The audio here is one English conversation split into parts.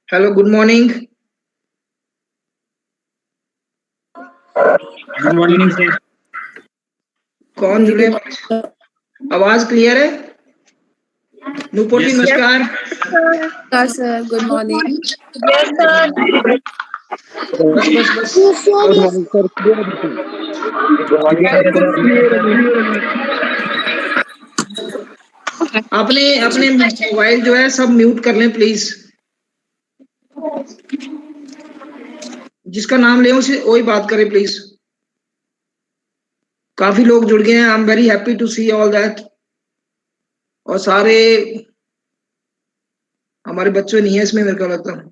Hello, good morning. Good morning sir. कौन जुड़े? आवाज क्लियर है? नूपुर जी नमस्कार। Sir good morning. बस बस बस गुड मॉर्निंग सर। अपने अपने मोबाइल जो है सब म्यूट कर लें प्लीज। जिसका नाम ले उसे वही बात करे प्लीज। काफी लोग जुड़ गए हैं। I am very happy to see all that. और सारे हमारे बच्चे नहीं है इसमें, मेरे को लगता है।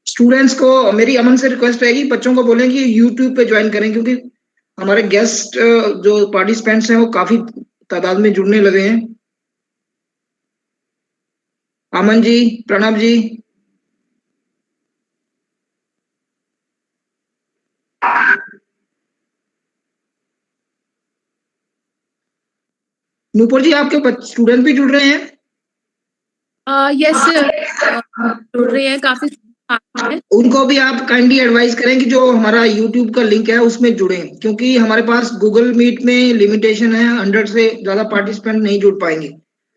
स्टूडेंट्स को मेरी अमन से रिक्वेस्ट रहेगी, बच्चों को बोलें कि यूट्यूब पे ज्वाइन करें, क्योंकि हमारे गेस्ट जो पार्टिसिपेंट्स हैं वो काफी तादाद में जुड़ने लगे हैं। अमन जी, प्रणव जी, नूपुर जी, आपके स्टूडेंट भी जुड़ रहे हैं? यस जुड़ रहे हैं काफी उनको भी आप काइंडली एडवाइस करें कि जो हमारा यूट्यूब का लिंक है उसमें जुड़ें, क्योंकि हमारे पास गूगल मीट में लिमिटेशन है, 100 से ज्यादा पार्टिसिपेंट नहीं जुड़ पाएंगे।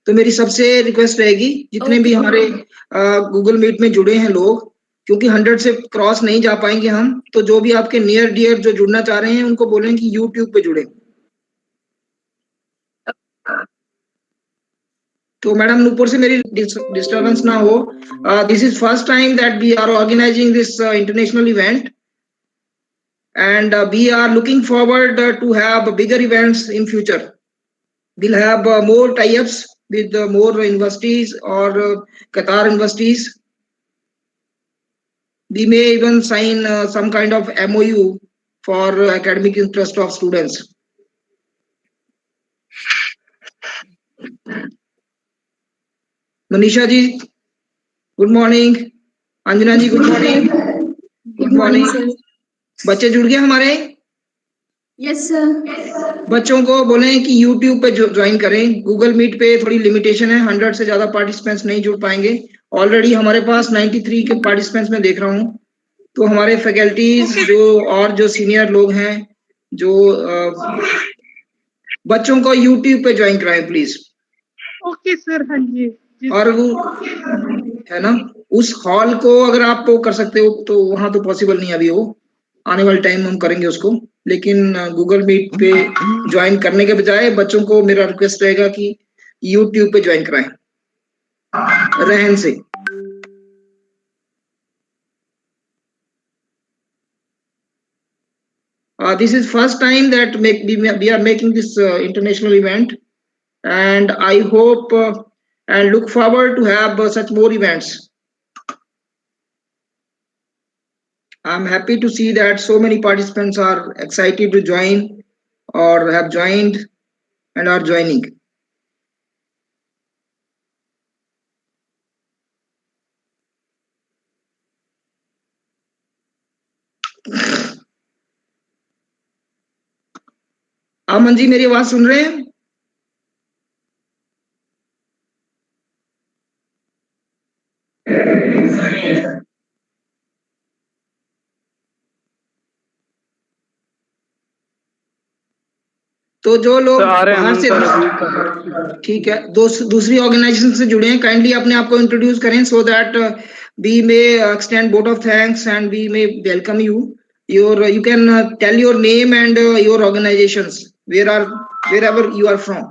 तो मेरी सबसे रिक्वेस्ट रहेगी, जितने भी हमारे गूगल मीट में जुड़े हैं लोग, क्योंकि 100 से क्रॉस नहीं जा पाएंगे हम, तो जो भी आपके नियर डियर जो जुड़ना चाह रहे हैं उनको बोलें कि यूट्यूब पे जुड़े। तो मैडम ऊपर से मेरी डिस्टरबेंस ना हो, this is first time that we are organising this international event, and we are looking forward to have bigger events in future. We'll have more tie-ups with more universities or Qatar universities. We may even sign some kind of MOU for academic interest of students. Manisha ji, good morning. Anjana ji, good morning. Good morning sir. बच्चे जुड़ गए हमारे? Yes sir. बच्चों को बोलें कि YouTube पे join करें। गूगल मीट पे थोड़ी लिमिटेशन है, 100 से ज्यादा पार्टिसिपेंट्स नहीं जुड़ पाएंगे। ऑलरेडी हमारे पास 93 के पार्टिसिपेंट्स में देख रहा हूँ। तो हमारे फैकल्टीज जो और जो सीनियर लोग हैं, जो बच्चों को YouTube पे ज्वाइन कराएं प्लीज। Okay sir. हाँ जी। और वो है ना, उस हॉल को अगर आप वो कर सकते हो तो वहां तो पॉसिबल नहीं अभी, वो आने वाले टाइम में हम करेंगे उसको, लेकिन गूगल मीट पे ज्वाइन करने के बजाय बच्चों को मेरा रिक्वेस्ट रहेगा कि यूट्यूब पे ज्वाइन कराएं रहन से। This is first time that we are making this international event, and I hope and look forward to have such more events. I'm happy to see that so many participants are excited to join or have joined and are joining. Aman ji, मेरी आवाज सुन रहे हैं? तो जो लोग बाहर से, ठीक है, दूसरी ऑर्गेनाइजेशन से जुड़े हैं, काइंडली अपने आप को इंट्रोड्यूस करें so that we may extend vote of thanks and we may welcome you. You can tell your name and your organizations wherever you are from.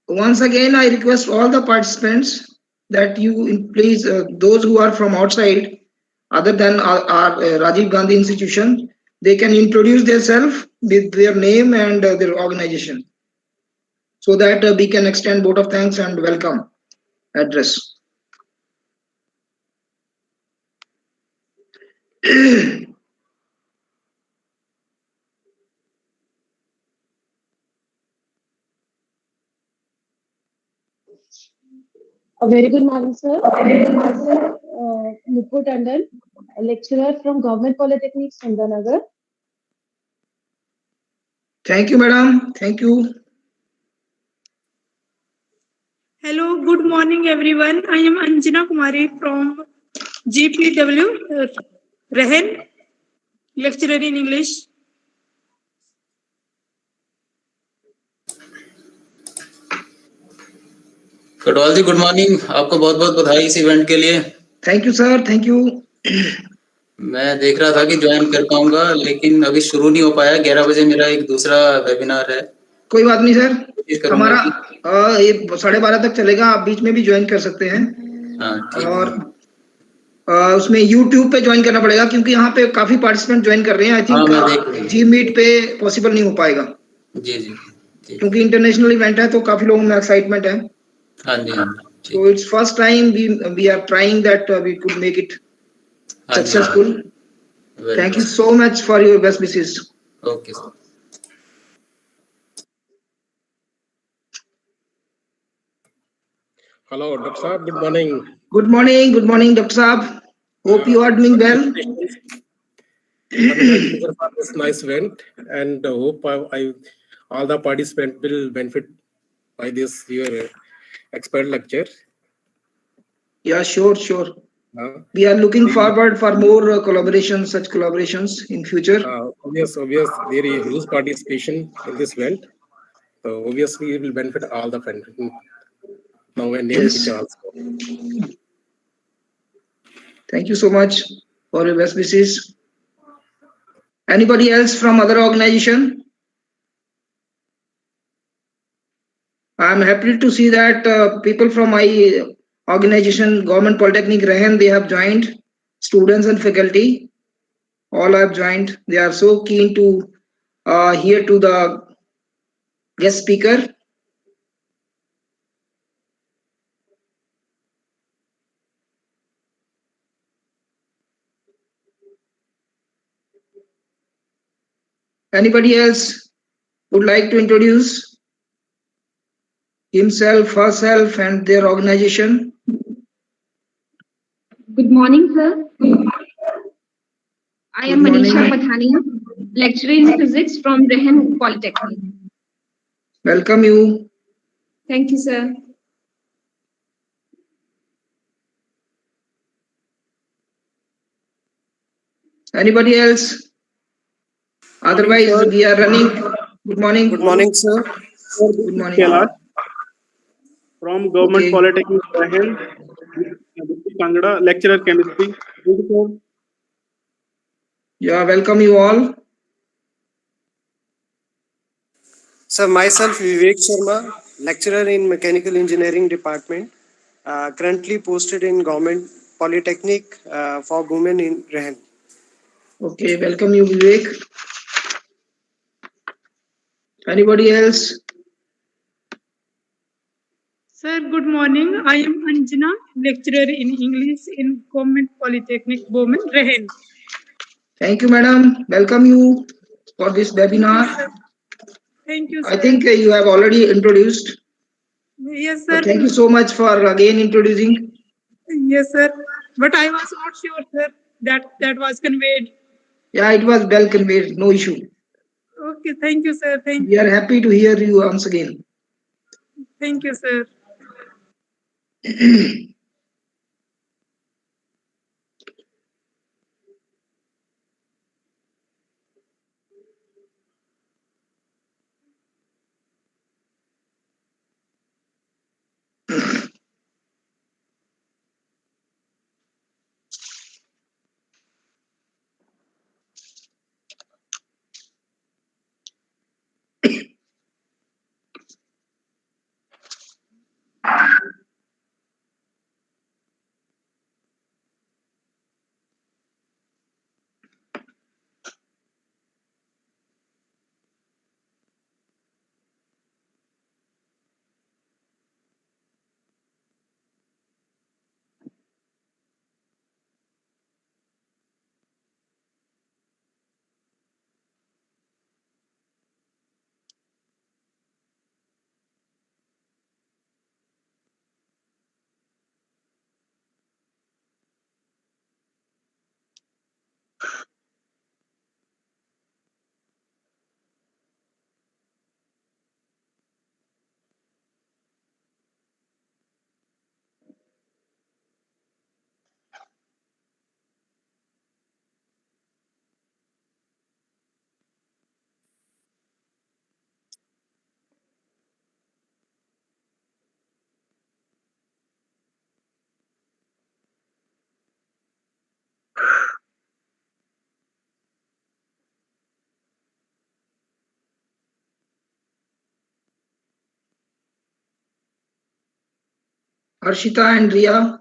Once again, I request all the participants that you please, those who are from outside, other than our Rajiv Gandhi institution, they can introduce themselves with their name and their organization, so that we can extend vote of thanks and welcome address. A very good morning, sir. Myself, Nupur Tandon, a lecturer from Government Polytechnic, Sundanagar. Thank you, madam. Thank you. Hello, good morning, everyone. I am Anjana Kumari from GPW, Rehan, lecturer in English. Katwal ji, good morning. आपको बहुत बहुत बधाई इस event के लिए। Thank you sir, thank you. मैं देख रहा था कि ज्वाइन कर पाऊंगा, लेकिन अभी शुरू नहीं हो पाया। 11 बजे मेरा एक दूसरा वेबिनार है। कोई बात नहीं सर, कोशिश करूंगा हमारा कि ये 12:30 तक चलेगा, आप बीच में भी ज्वाइन कर सकते हैं। हाँ ठीक और है। उसमें YouTube पे ज्वाइन करना पड़ेगा, क्योंकि यहाँ पे काफी पार्टिसिपेंट ज्वाइन कर रहे हैं। आई हाँ, थिंक मैं देख रहा हूँ। जी मीट पे पॉसिबल नहीं हो पाएगा, जी जी ठीक। क्योंकि इंटरनेशनल इवेंट है तो काफी लोगों में एक्साइटमेंट है। हाँ जी, हाँ So ठीक। it's first time we are trying that we could make it हाँ जी, successful. Very Thank you good. so much for your best wishes. Okay sir. Hello, Dr. Saab. Good morning. Good morning, Dr. Saab. Hope you are doing well. Congratulations for this nice event, and hope all the participants will benefit by this your expert lecture. Yeah, sure. We are looking forward for more collaborations, such collaborations in future. Obvious, there is huge participation in this event, so obviously it will benefit all the friends now and near Yes. future also. Thank you so much for your best wishes. Anybody else from other organization? I'm happy to see that people from my organization, Government Polytechnic Rehan, they have joined. Students and faculty, all have joined. They are so keen to hear to the guest speaker. Anybody else would like to introduce himself, herself, and their organization? Good morning, sir. I am Good Manisha morning. Pathania, lecturer in physics from Rehan Polytechnic. Welcome you. Thank you, sir. Anybody else? Otherwise, we are running. Good morning. Good morning, sir. Good morning. Kailash from Government Okay. Polytechnic Rehan, Kangra, lecturer chemistry. Thank you, sir. Yeah, welcome you all. Sir, myself Vivek Sharma, lecturer in Mechanical Engineering Department, currently posted in Government Polytechnic for Women in Rehan. Okay, welcome you, Vivek. Anybody else? Sir, good morning. I am Anjana, lecturer in English in Government Polytechnic, Bowman, Rehan. Thank you, madam. Welcome you for this webinar. Thank you, sir. I think you have already introduced. Yes, sir. But thank you so much for again introducing. Yes, sir. But I was not sure, sir, that was conveyed. Yeah, it was well conveyed. No issue. Okay, thank you, sir. We are happy to hear you once again. Thank you, sir. Harshita and Ria.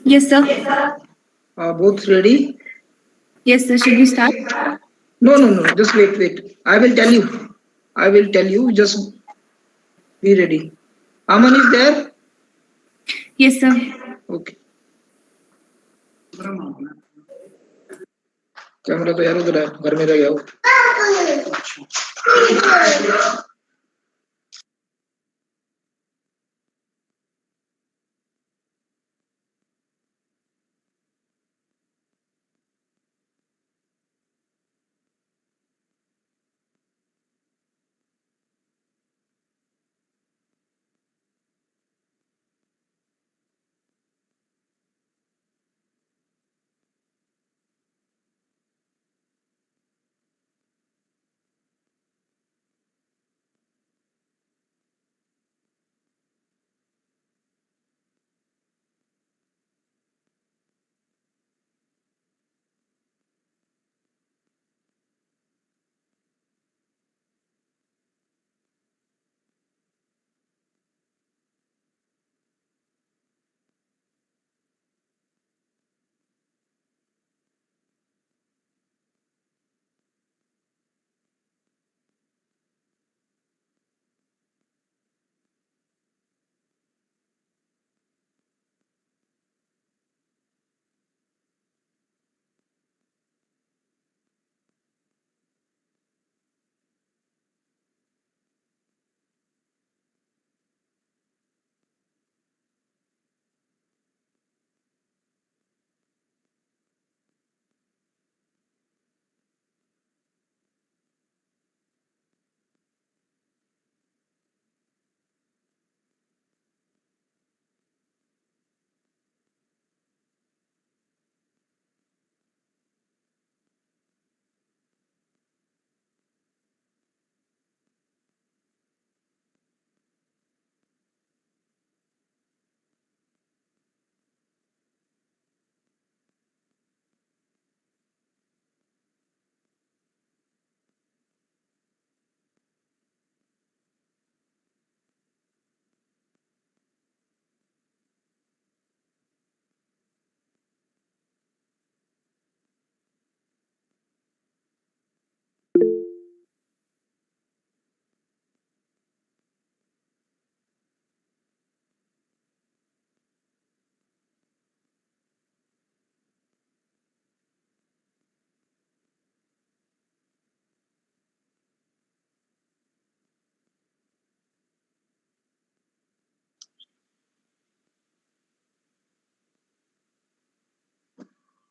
Yes, sir. Both ready? Yes, sir. Should we start? No. Just wait. I will tell you. Just be ready. Aman is there? Yes, sir. Okay. Camera तो यार उधर है, घर में रह गया वो।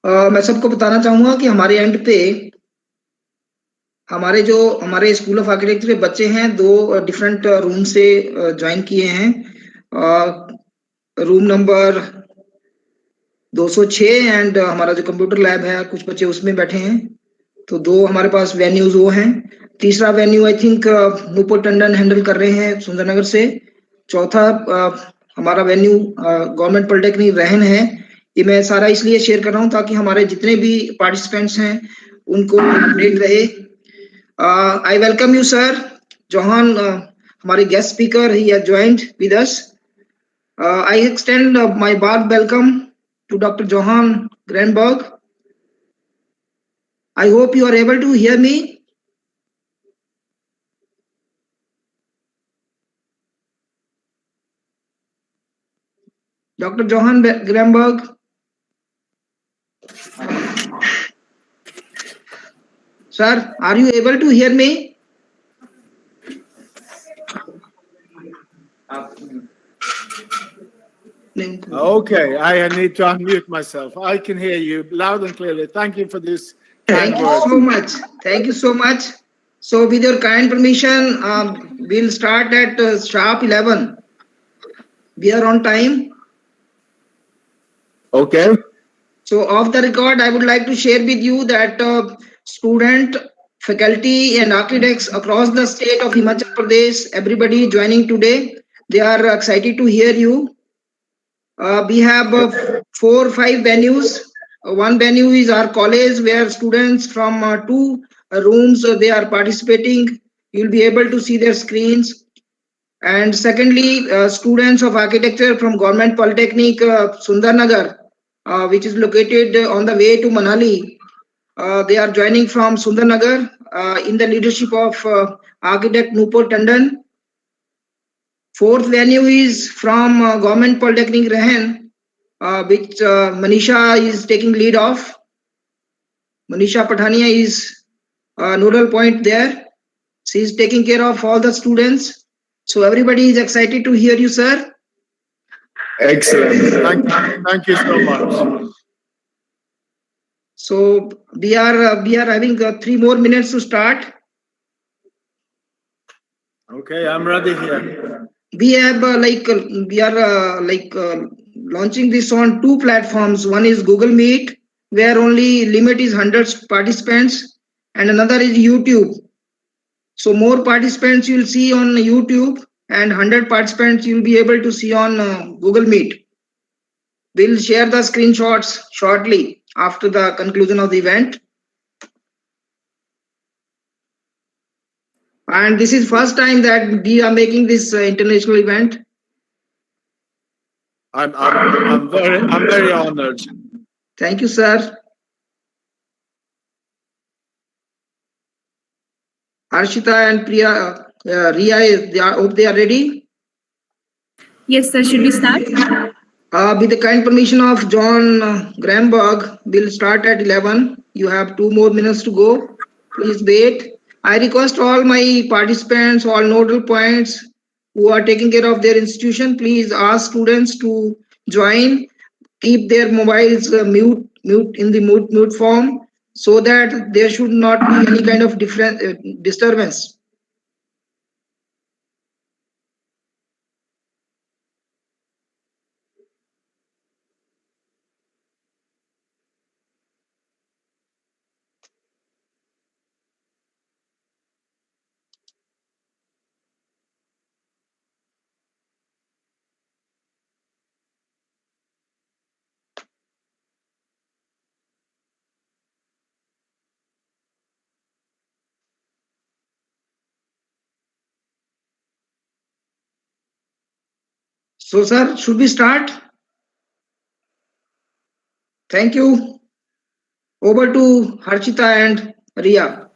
मैं सबको बताना चाहूंगा कि हमारे एंड पे हमारे स्कूल ऑफ आर्किटेक्चर के बच्चे हैं, 2 डिफरेंट रूम से ज्वाइन किए हैं। रूम नंबर 206 एंड हमारा जो कंप्यूटर लैब है, कुछ बच्चे उसमें बैठे हैं। तो 2 हमारे पास वेन्यूज वो हैं। तीसरा venue I think Nupur Tandon handle कर रहे हैं सुंदरनगर से। चौथा हमारा वेन्यू गवर्नमेंट पॉलिटेक्निक रहन है। ये मैं सारा इसलिए शेयर कर रहा हूँ ताकि हमारे जितने भी पार्टिसिपेंट्स हैं उनको अपडेट रहे। I welcome you, sir. Johan, हमारे guest speaker, he has joined with us. I extend my warm welcome to Dr. Johan Granberg. I hope you are able to hear me. Dr. Johan Granberg. Sir, are you able to hear me? Okay, I need to unmute myself. I can hear you loud and clearly. Thank you for this. Thank you so much. Thank you so much. So with your kind permission, we'll start at sharp 11. We are on time. Okay. So off the record, I would like to share with you that student, faculty and architects across the state of Himachal Pradesh, everybody joining today, they are excited to hear you. We have 4 or 5 venues. One venue is our college where students from 2 rooms, they are participating. you'll be able to see their screens. And secondly, students of architecture from Government Polytechnic Sundarnagar, which is located on the way to Manali. They are joining from Sundarnagar in the leadership of architect Nupur Tandon. Fourth venue is from Government Polytechnic Rehen, which Manisha is taking lead of. Manisha Pathania is a nodal point there. She is taking care of all the students. So everybody is excited to hear you, sir. Excellent. Thank you so much. So we are having 3 more minutes to start. Okay, I'm ready here. We have launching this on 2 platforms. One is Google Meet, where only limit is 100 participants, and another is YouTube. So more participants you'll see on YouTube, and 100 participants you'll be able to see on Google Meet. We'll share the screenshots shortly after the conclusion of the event. And this is first time that we are making this international event. I'm very honored. Thank you, sir. Harshita and Priya, Ria, hope they are ready. Yes, sir. Should we start? With the kind permission of Johan Granberg, we'll start at 11. You have 2 more minutes to go. Please wait. I request all my participants, all nodal points who are taking care of their institution, please ask students to join. Keep their mobiles mute in the mute form, so that there should not be any kind of disturbance. So, sir, should we start? Thank you. Over to Harshita and Ria.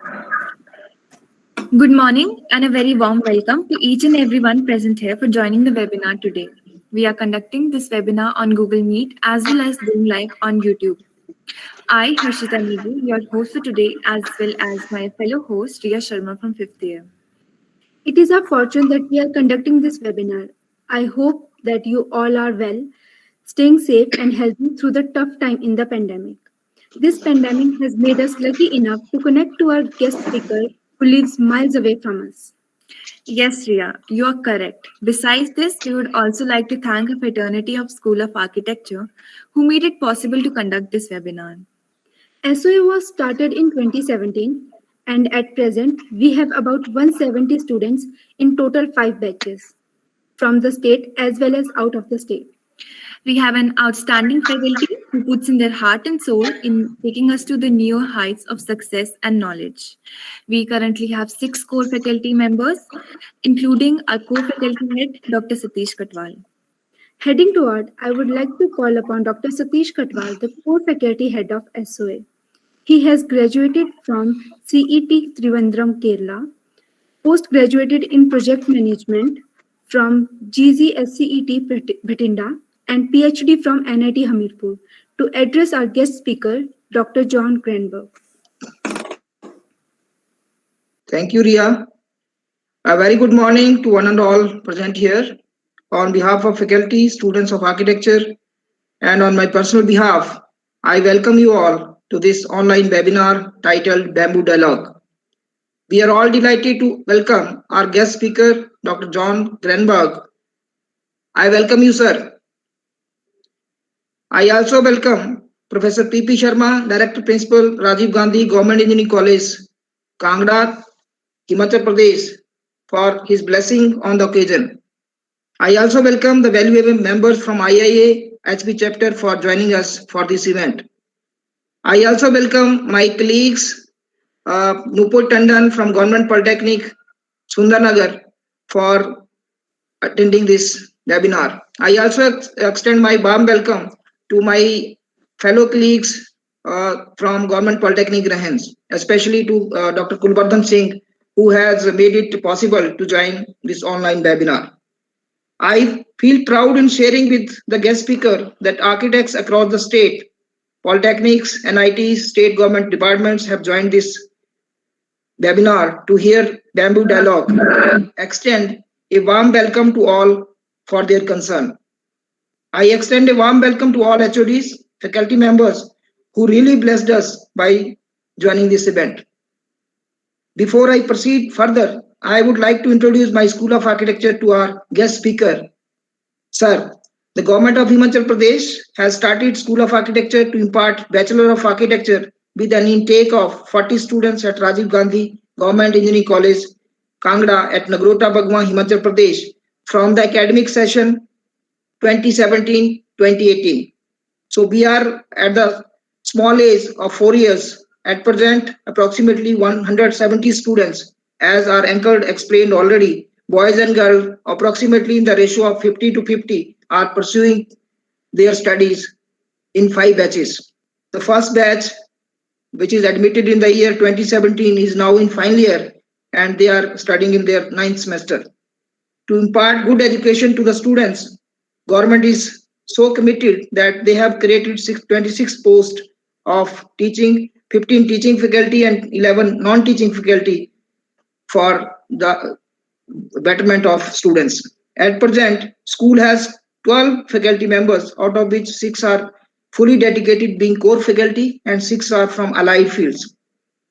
Good morning and a very warm welcome to each and everyone present here for joining the webinar today. We are conducting this webinar on Google Meet as well as Zoom Live on YouTube. I, Harshita Neebu, your host for today, as well as my fellow host, Riya Sharma from 5th year. It is our fortune that we are conducting this webinar. I hope that you all are well, staying safe and healthy through the tough time in the pandemic. This pandemic has made us lucky enough to connect to our guest speaker who lives miles away from us. Yes, Riya, you are correct. Besides this, we would also like to thank a fraternity of School of Architecture who made it possible to conduct this webinar. SOA was started in 2017 and at present we have about 170 students in total 5 batches from the state as well as out of the state. We have an outstanding faculty who puts in their heart and soul in taking us to the new heights of success and knowledge. We currently have 6 core faculty members, including our co-faculty head, Dr. Satish Katwal. Heading toward, I would like to call upon Dr. Satish Katwal, the core faculty head of SOA. He has graduated from CET Trivandrum, Kerala, post-graduated in project management from GZSCET Bhatinda, and PhD from NIT Hamirpur to address our guest speaker, Dr. Johan Granberg. Thank you, Ria. A very good morning to one and all present here. On behalf of faculty, students of architecture, and on my personal behalf, I welcome you all to this online webinar titled Bamboo Dialogue. We are all delighted to welcome our guest speaker, Dr. Johan Granberg. I welcome you, sir. I also welcome Professor P.P. Sharma, Director Principal, Rajiv Gandhi Govt Engineering College, Kangra, Himachal Pradesh, for his blessing on the occasion. I also welcome the valuable members from IIA HP chapter for joining us for this event. I also welcome my colleagues, Nupur Tandon from Government Polytechnic, Sundarnagar for attending this webinar. I also extend my warm welcome to my fellow colleagues from Government Polytechnic Rahens, especially to Dr. Kulbardhan Singh, who has made it possible to join this online webinar. I feel proud in sharing with the guest speaker that architects across the state, polytechnics, NITs, state government departments have joined this webinar to hear Bamboo Dialogue. Extend a warm welcome to all for their concern. I extend a warm welcome to all HODs, faculty members who really blessed us by joining this event. Before I proceed further, I would like to introduce my School of Architecture to our guest speaker. Sir, the Government of Himachal Pradesh has started School of Architecture to impart Bachelor of Architecture with an intake of 40 students at Rajiv Gandhi Govt Engineering College, Kangra at Nagrota Bagawan, Himachal Pradesh from the academic session 2017-2018. So we are at the small age of 4 years. At present, approximately 170 students, as our anchor explained already, boys and girls, approximately in the ratio of 50 to 50, are pursuing their studies in 5 batches. The first batch, which is admitted in the year 2017, is now in final year and they are studying in their 9th semester. To impart good education to the students, government is so committed that they have created 26 posts of teaching, 15 teaching faculty and 11 non-teaching faculty for the betterment of students. At present, school has 12 faculty members, out of which 6 are fully dedicated being core faculty and 6 are from allied fields.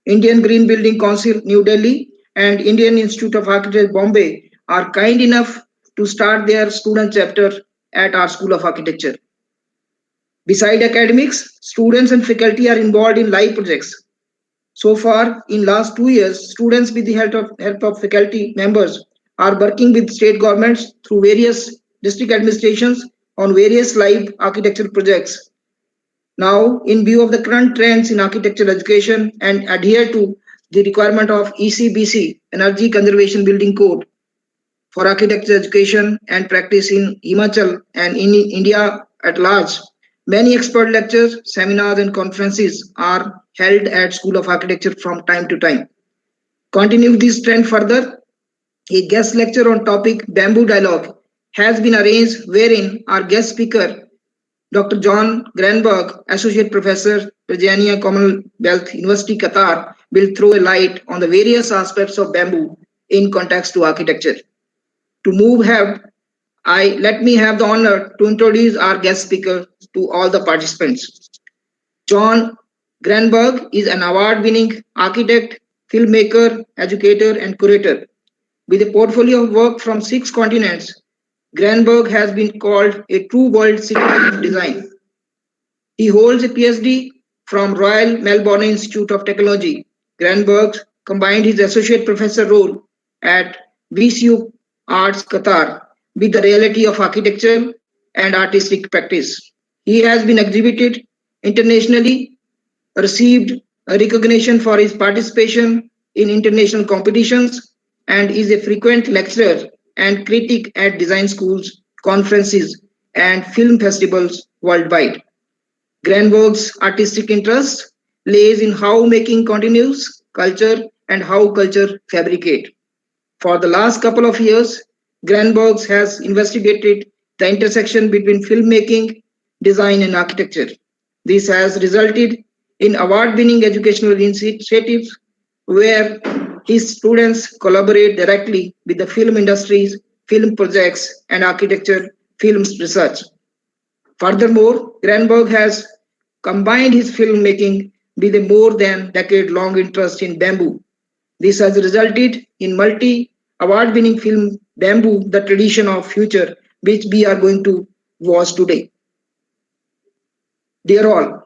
Indian Green Building Council, New Delhi and Indian Institute of Architects, Bombay are kind enough to start their student chapter at our School of Architecture. Beside academics, students and faculty are involved in live projects. So far, in last 2 years, students with the help of faculty members are working with state governments through various district administrations on various live architectural projects. Now, in view of the current trends in architectural education and adhere to the requirement of ECBC, Energy Conservation Building Code, for architecture education and practice in Himachal and in India at large, many expert lectures, seminars and conferences are held at School of Architecture from time to time. Continue this trend further, a guest lecture on topic Bamboo Dialogue has been arranged wherein our guest speaker, Dr. Johan Granberg, Associate Professor, Virginia Commonwealth University, Qatar, will throw a light on the various aspects of bamboo in context to architecture. To move ahead, let me have the honor to introduce our guest speaker to all the participants. Johan Granberg is an award-winning architect, filmmaker, educator, and curator. With a portfolio of work from 6 continents, Granberg has been called a true world citizen of design. He holds a PhD from Royal Melbourne Institute of Technology. Granberg combined his associate professor role at VCU Arts, Qatar, with the reality of architecture and artistic practice. He has been exhibited internationally, received a recognition for his participation in international competitions, and is a frequent lecturer and critic at design schools, conferences, and film festivals worldwide. Granberg's artistic interest lays in how making continues culture and how culture fabricate. For the last couple of years, Granberg has investigated the intersection between filmmaking, design, and architecture. This has resulted in award-winning educational initiatives where his students collaborate directly with the film industries, film projects, and architecture films research. Furthermore, Granberg has combined his filmmaking with a more than decade-long interest in bamboo. This has resulted in multi-award-winning film Bamboo, the Tradition of Future, which we are going to watch today. Dear all,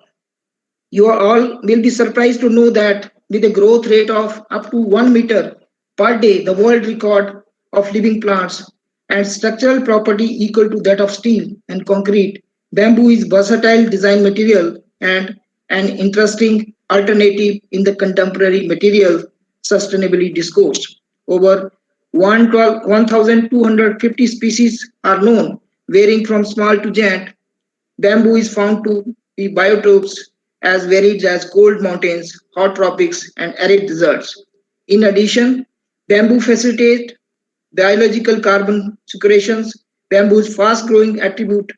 you all will be surprised to know that with a growth rate of up to 1 meter per day, the world record of living plants and structural property equal to that of steel and concrete, bamboo is versatile design material and an interesting alternative in the contemporary material sustainability discourse. Over 1,250 species are known, varying from small to giant. Bamboo is found to be biotopes as varied as cold mountains, hot tropics, and arid deserts. In addition, bamboo facilitates biological carbon sequestration. Bamboo's fast-growing attribute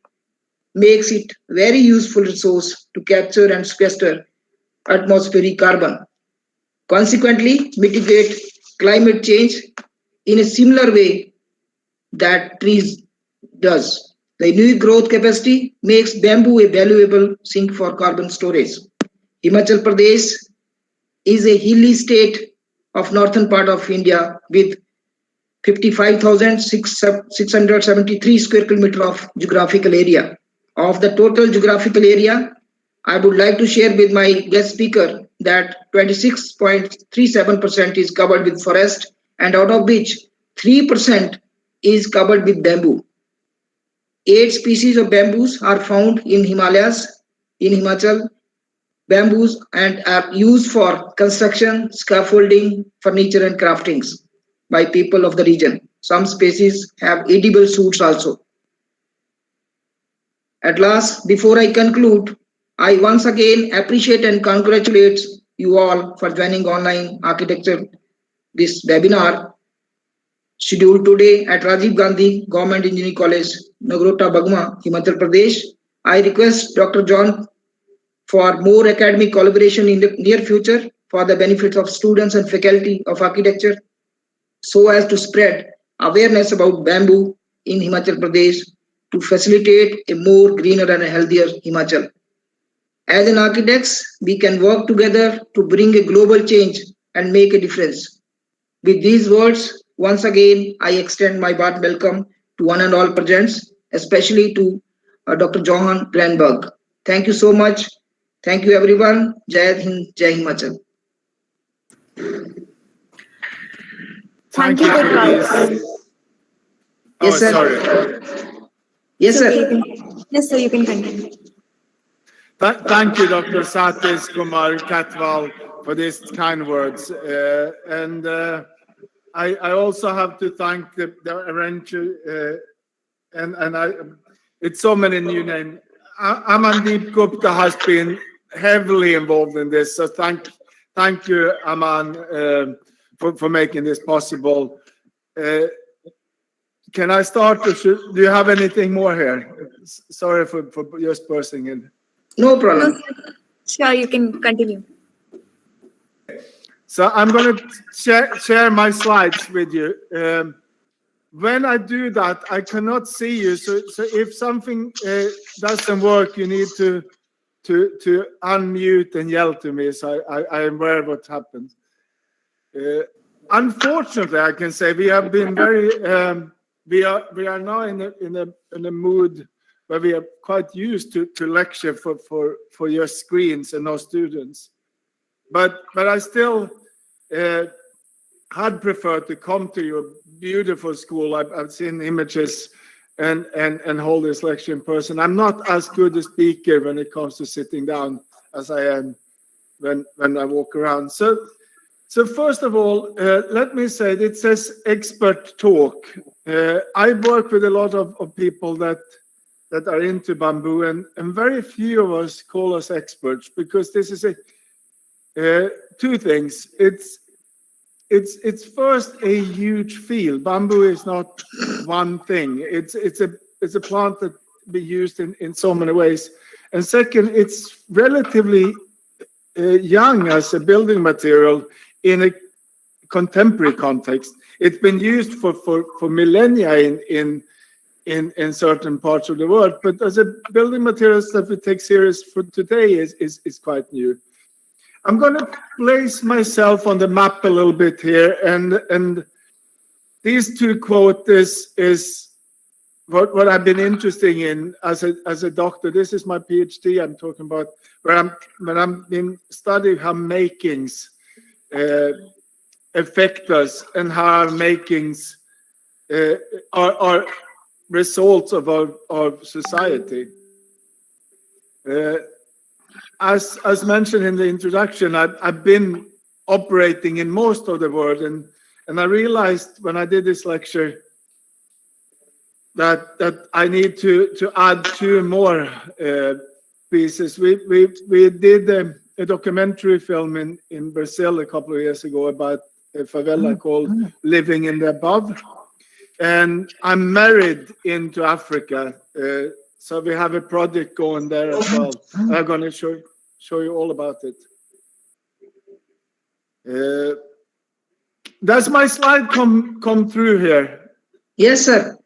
makes it very useful resource to capture and sequester atmospheric carbon. Consequently, mitigate climate change in a similar way that trees does. The new growth capacity makes bamboo a valuable sink for carbon storage. Himachal Pradesh is a hilly state of northern part of India with 55,673 square kilometer of geographical area. Of the total geographical area, I would like to share with my guest speaker that 26.37% is covered with forest, and out of which 3% is covered with bamboo. 8 species of bamboos are found in Himalayas, in Himachal, bamboos, and are used for construction, scaffolding, furniture, and craftings by people of the region. Some species have edible shoots also. At last, before I conclude, I once again appreciate and congratulate you all for joining online architecture, this webinar scheduled today at Rajiv Gandhi Govt Engineering College, Nagrota Bagawan, Himachal Pradesh. I request Dr. John for more academic collaboration in the near future for the benefit of students and faculty of architecture, so as to spread awareness about bamboo in Himachal Pradesh to facilitate a more greener and a healthier Himachal. As an architects, we can work together to bring a global change and make a difference. With these words, once again, I extend my warm welcome to one and all presents, especially to Dr. Johan Granberg. Thank you so much. Thank you, everyone. Jai Hind, Jai Himachal. Thank you, Dr. Yes, sir. Sorry. Yes, sir. Yes, sir, you can continue. Thank you, Dr. Satish Kumar Katwal, for these kind words. I also have to thank the arranger, it's so many new names. Amandeep Gupta has been heavily involved in this, so thank you, Aman, for making this possible. Can I start? Do you have anything more here? Sorry for just bursting in. No problem. Sure, you can continue. So I'm going to share my slides with you. When I do that, I cannot see you. So if something doesn't work, you need to unmute and yell to me, so I am aware of what happens. Unfortunately, I can say we have been very. We are now in a mood where we are quite used to lecture for your screens and no students, but I still had preferred to come to your beautiful school. I've seen images and hold this lecture in person. I'm not as good a speaker when it comes to sitting down as I am when I walk around. So first of all, let me say it says expert talk. I work with a lot of people that are into bamboo, and very few of us call us experts, because this is two things. It's first a huge field. Bamboo is not one thing. It's a plant that be used in so many ways. And second, it's relatively young as a building material in a contemporary context. It's been used for millennia in certain parts of the world, but as a building materials that we take serious for today is quite new. I'm going to place myself on the map a little bit here, and these two quotes is what I've been interested in as a doctor. This is my PhD I'm talking about, when I'm been studying how makings affect us and how our makings are results of our society. As mentioned in the introduction, I've been operating in most of the world, And I realized when I did this lecture that I need to add 2 more pieces. We did a documentary film in Brazil a couple of years ago about a favela called Living in the Above. And I'm married into Africa. So we have a project going there as well. I'm going to show you all about it. Does my slide come through here? Yes, sir.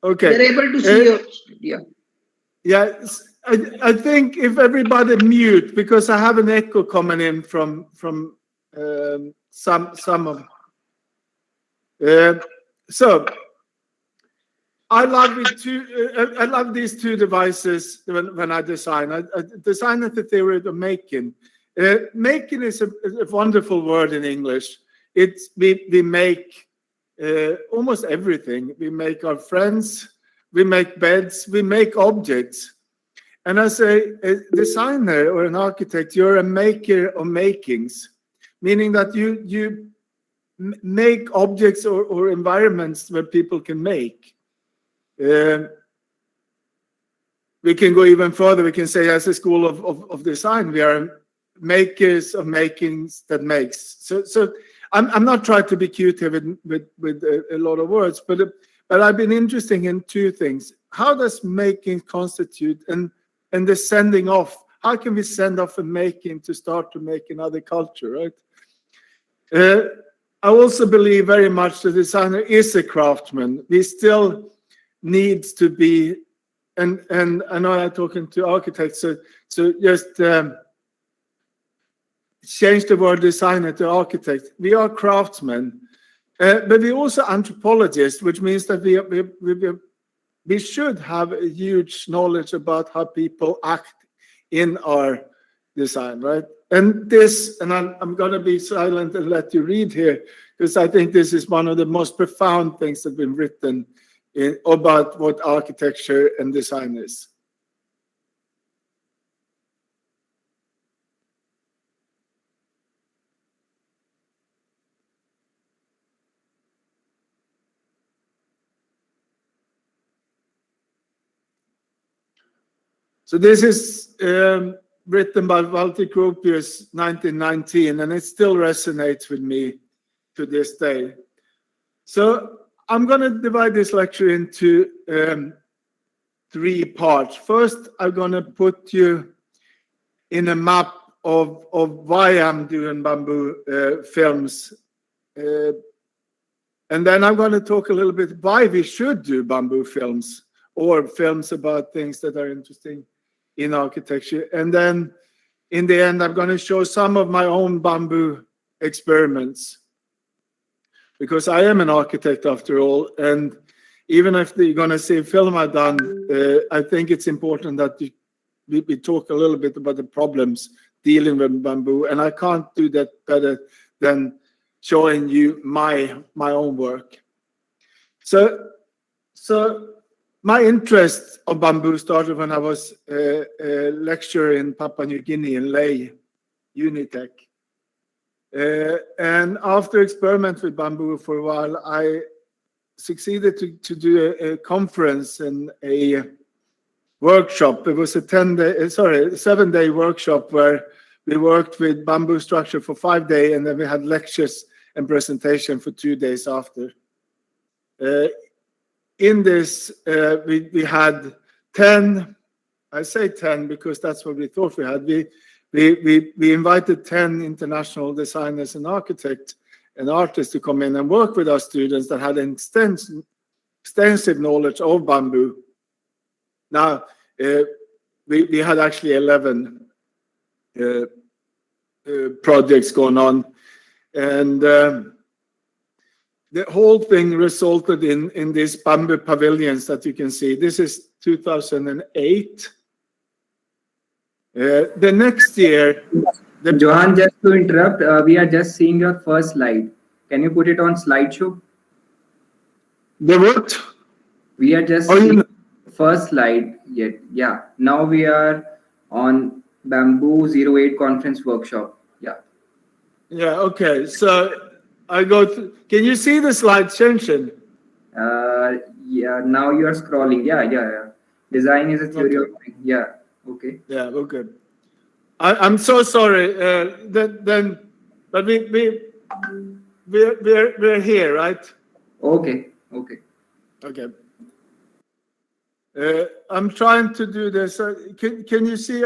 Okay. We're able to see your... Yeah. Yeah, I think if everybody mute, because I have an echo coming in from some of. So I love these 2 devices when I design. I design the theory of making. Making is a wonderful word in English. We make almost everything. We make our friends. We make beds, we make objects. And as a designer or an architect, you're a maker of makings, meaning that you make objects or environments where people can make. We can go even further. We can say as a school of design, we are makers of makings that makes. So I'm not trying to be cute here with a lot of words, but I've been interested in 2 things. How does making constitute and the sending off? How can we send off a making to start to make another culture, right? I also believe very much the designer is a craftsman. We still needs to be, and I know I'm talking to architects, so just change the word designer to architect. We are craftsmen. But we're also anthropologists, which means that we should have a huge knowledge about how people act in our design, right? And I'm going to be silent and let you read here, because I think this is one of the most profound things that have been written about what architecture and design is. So this is written by Walter Gropius, 1919, and it still resonates with me to this day. So I'm going to divide this lecture into 3 parts. First, I'm going to put you in a map of why I'm doing bamboo films. And then I'm going to talk a little bit why we should do bamboo films or films about things that are interesting in architecture. And then in the end, I'm going to show some of my own bamboo experiments, because I am an architect after all. And even if you're going to see a film I've done, I think it's important that we talk a little bit about the problems dealing with bamboo. And I can't do that better than showing you my own work. So my interest of bamboo started when I was a lecturer in Papua New Guinea in Ley, Unitec. And after experiment with bamboo for a while, I succeeded to do a conference and a workshop. It was a 7-day workshop where we worked with bamboo structure for 5 days, and then we had lectures and presentation for 2 days after. In this, we had 10, I say 10 because that's what we thought we had. We invited 10 international designers and architects and artists to come in and work with our students that had an extensive knowledge of bamboo. Now, we had actually 11 projects going on, and the whole thing resulted in these bamboo pavilions that you can see. This is 2008. The next year... Johan, just to interrupt, we are just seeing your first slide. Can you put it on slideshow? The what? We are just seeing first slide yet. Yeah. Now we are on Bamboo 08 conference workshop. Yeah. Yeah, okay. So I go to, can you see the slide change? Yeah, now you are scrolling. Yeah. Design is a theory of mind. Yeah, okay. Yeah, okay. I'm so sorry. But we're here, right? Okay. Okay. I'm trying to do this. Can you see?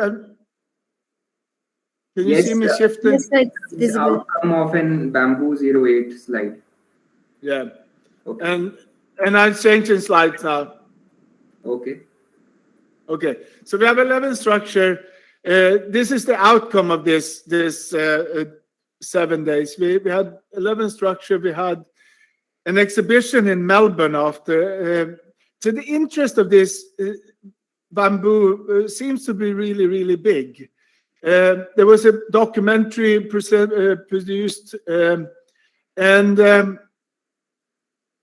Can you Yes, see me sir. shifting? Yes, sir, it's It's the visible. outcome of an bamboo 08 slide. Yeah. Okay. And I'm changing slides now. Okay. Okay. So we have 11 structure. This is the outcome of this 7 days. We had 11 structure. We had an exhibition in Melbourne after. So the interest of this bamboo seems to be really, really big. There was a documentary produced, and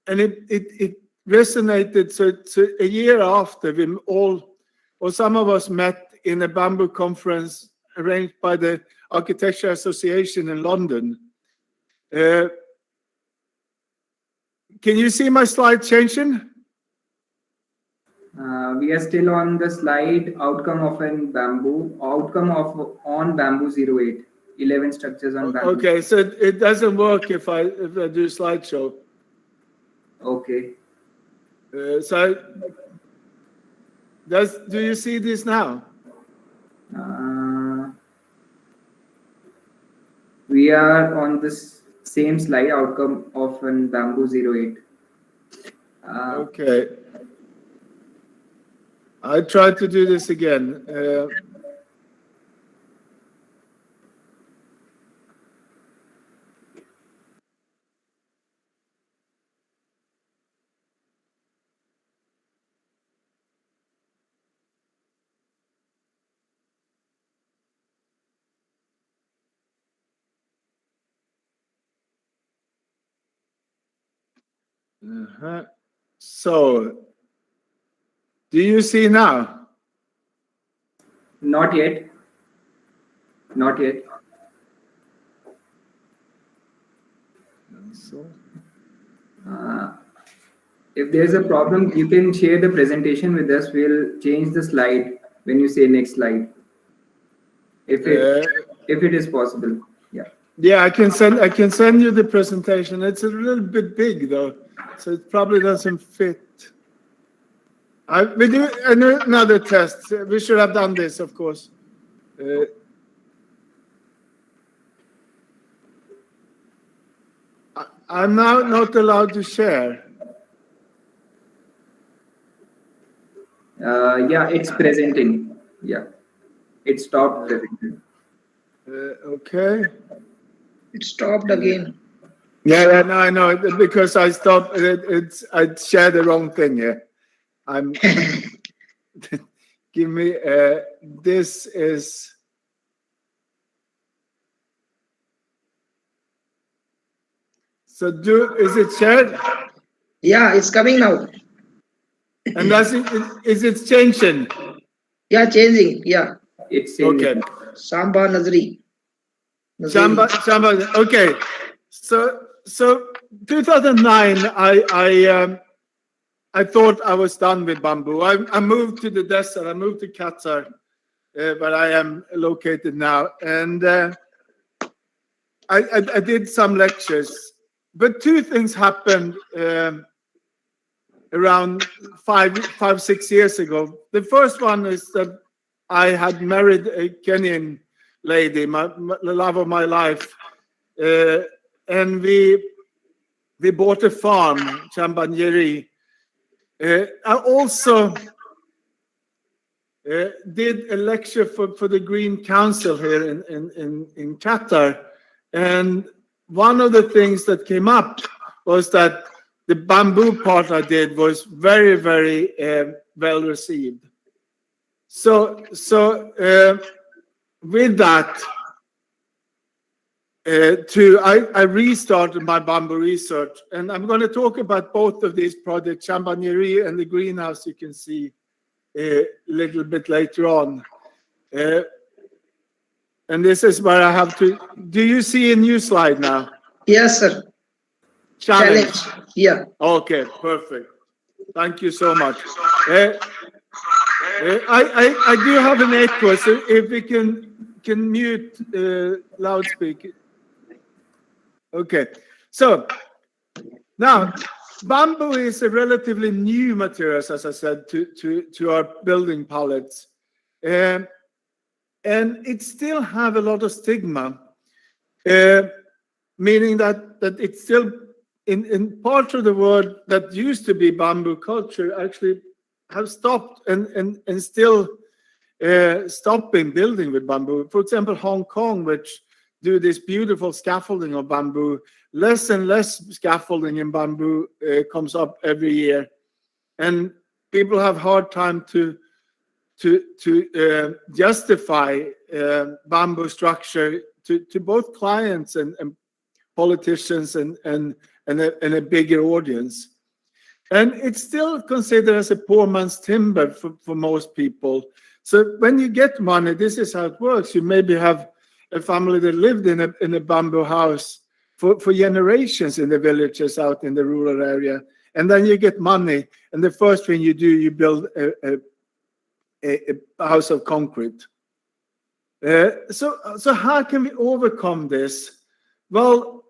it resonated. So a year after, we all, or some of us, met in a bamboo conference arranged by the Architecture Association in London. Can you see my slide changing? We are still on the slide outcome of on bamboo 08. 11 structures on bamboo. Okay, so it doesn't work if I do slideshow. Okay. So do you see this now? We are on this same slide outcome of an bamboo 08. Okay. I try to do this again. So, do you see now? Not yet. So, if there's a problem, you can share the presentation with us. We'll change the slide when you say next slide. If it is possible. Yeah, I can send you the presentation. It's a little bit big though, so it probably doesn't fit. We do another test. We should have done this, of course. I'm now not allowed to share. Yeah, it's presenting. Yeah, it stopped presenting. Okay. It stopped again. Yeah, no, I know, because I stopped. I shared the wrong thing here. Give me. This is. So is it shared? Yeah, it's coming now. And is it changing? Yeah, changing. Yeah. It's okay. Samba Nazri. Samba. Okay. So 2009, I thought I was done with bamboo. I moved to the desert. I moved to Qatar, but I am located now, and I did some lectures. But two things happened around 5-6 years ago. The first one is that I had married a Kenyan lady, the love of my life, and we bought a farm, Chambanyeri. I also did a lecture for the Green Council here in Qatar, and one of the things that came up was that the bamboo part I did was very, very well received. So with that, I restarted my bamboo research, and I'm going to talk about both of these projects, Chambanyeri and the greenhouse. You can see a little bit later on. And this is where I have to. Do you see a new slide now? Yes, sir. Challenge. Yeah. Okay, perfect. Thank you so much. I do have an echo, so if we can mute loudspeaker. Okay, so now bamboo is a relatively new material, as I said, to our building pallets, and it still have a lot of stigma, meaning that it's still in parts of the world that used to be bamboo culture actually have stopped and still stopping building with bamboo. For example, Hong Kong, which do this beautiful scaffolding of bamboo, less and less scaffolding in bamboo comes up every year, and people have hard time to justify bamboo structure to both clients and politicians and a bigger audience. And it's still considered as a poor man's timber for most people. So when you get money, this is how it works. You maybe have a family that lived in a bamboo house for generations in the villages out in the rural area. And then you get money, and the first thing you do, you build a house of concrete. So how can we overcome this? Well,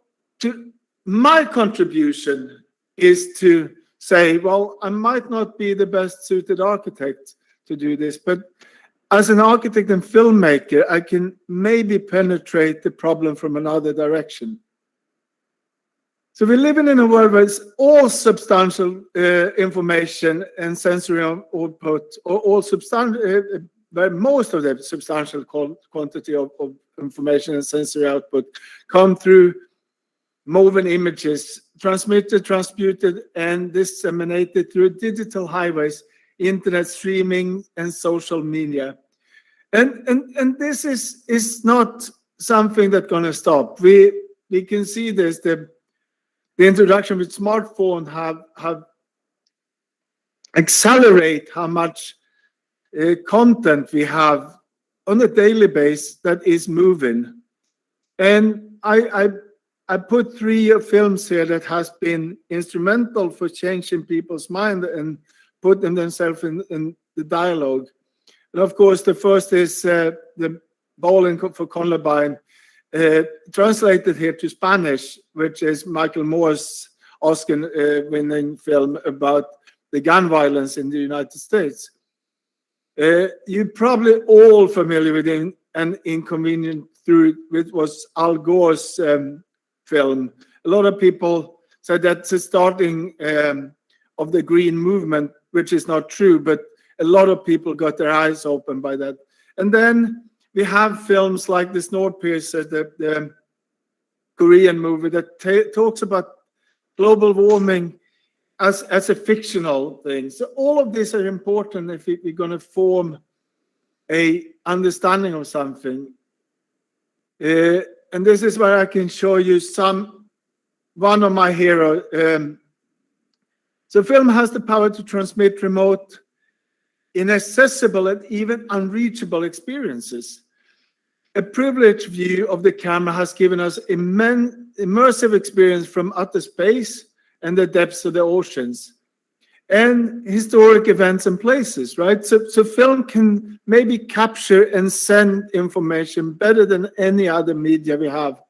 my contribution is to say, well, I might not be the best suited architect to do this, but as an architect and filmmaker, I can maybe penetrate the problem from another direction. So we're living in a world where it's all substantial information and sensory output, or most of the substantial quantity of information and sensory output come through moving images, transmitted, transmuted, and disseminated through digital highways, internet streaming, and social media. And this is not something that's going to stop. We can see this. The introduction with smartphone have accelerate how much content we have on a daily basis that is moving. And I put 3 films here that has been instrumental for changing people's mind and putting themselves in the dialogue. And of course, the first is the Bowling for Columbine, translated here to Spanish, which is Michael Moore's Oscar-winning film about the gun violence in the United States. You're probably all familiar with An Inconvenient Truth, which was Al Gore's film. A lot of people said that's the starting of the green movement, which is not true, but a lot of people got their eyes opened by that. And then we have films like the Snowpiercer, the Korean movie that talks about global warming as a fictional thing. So all of these are important if we're going to form a understanding of something. And this is where I can show you one of my heroes. So film has the power to transmit remote, inaccessible, and even unreachable experiences. A privileged view of the camera has given us immersive experience from outer space and the depths of the oceans and historic events and places, right? So film can maybe capture and send information better than any other media we have.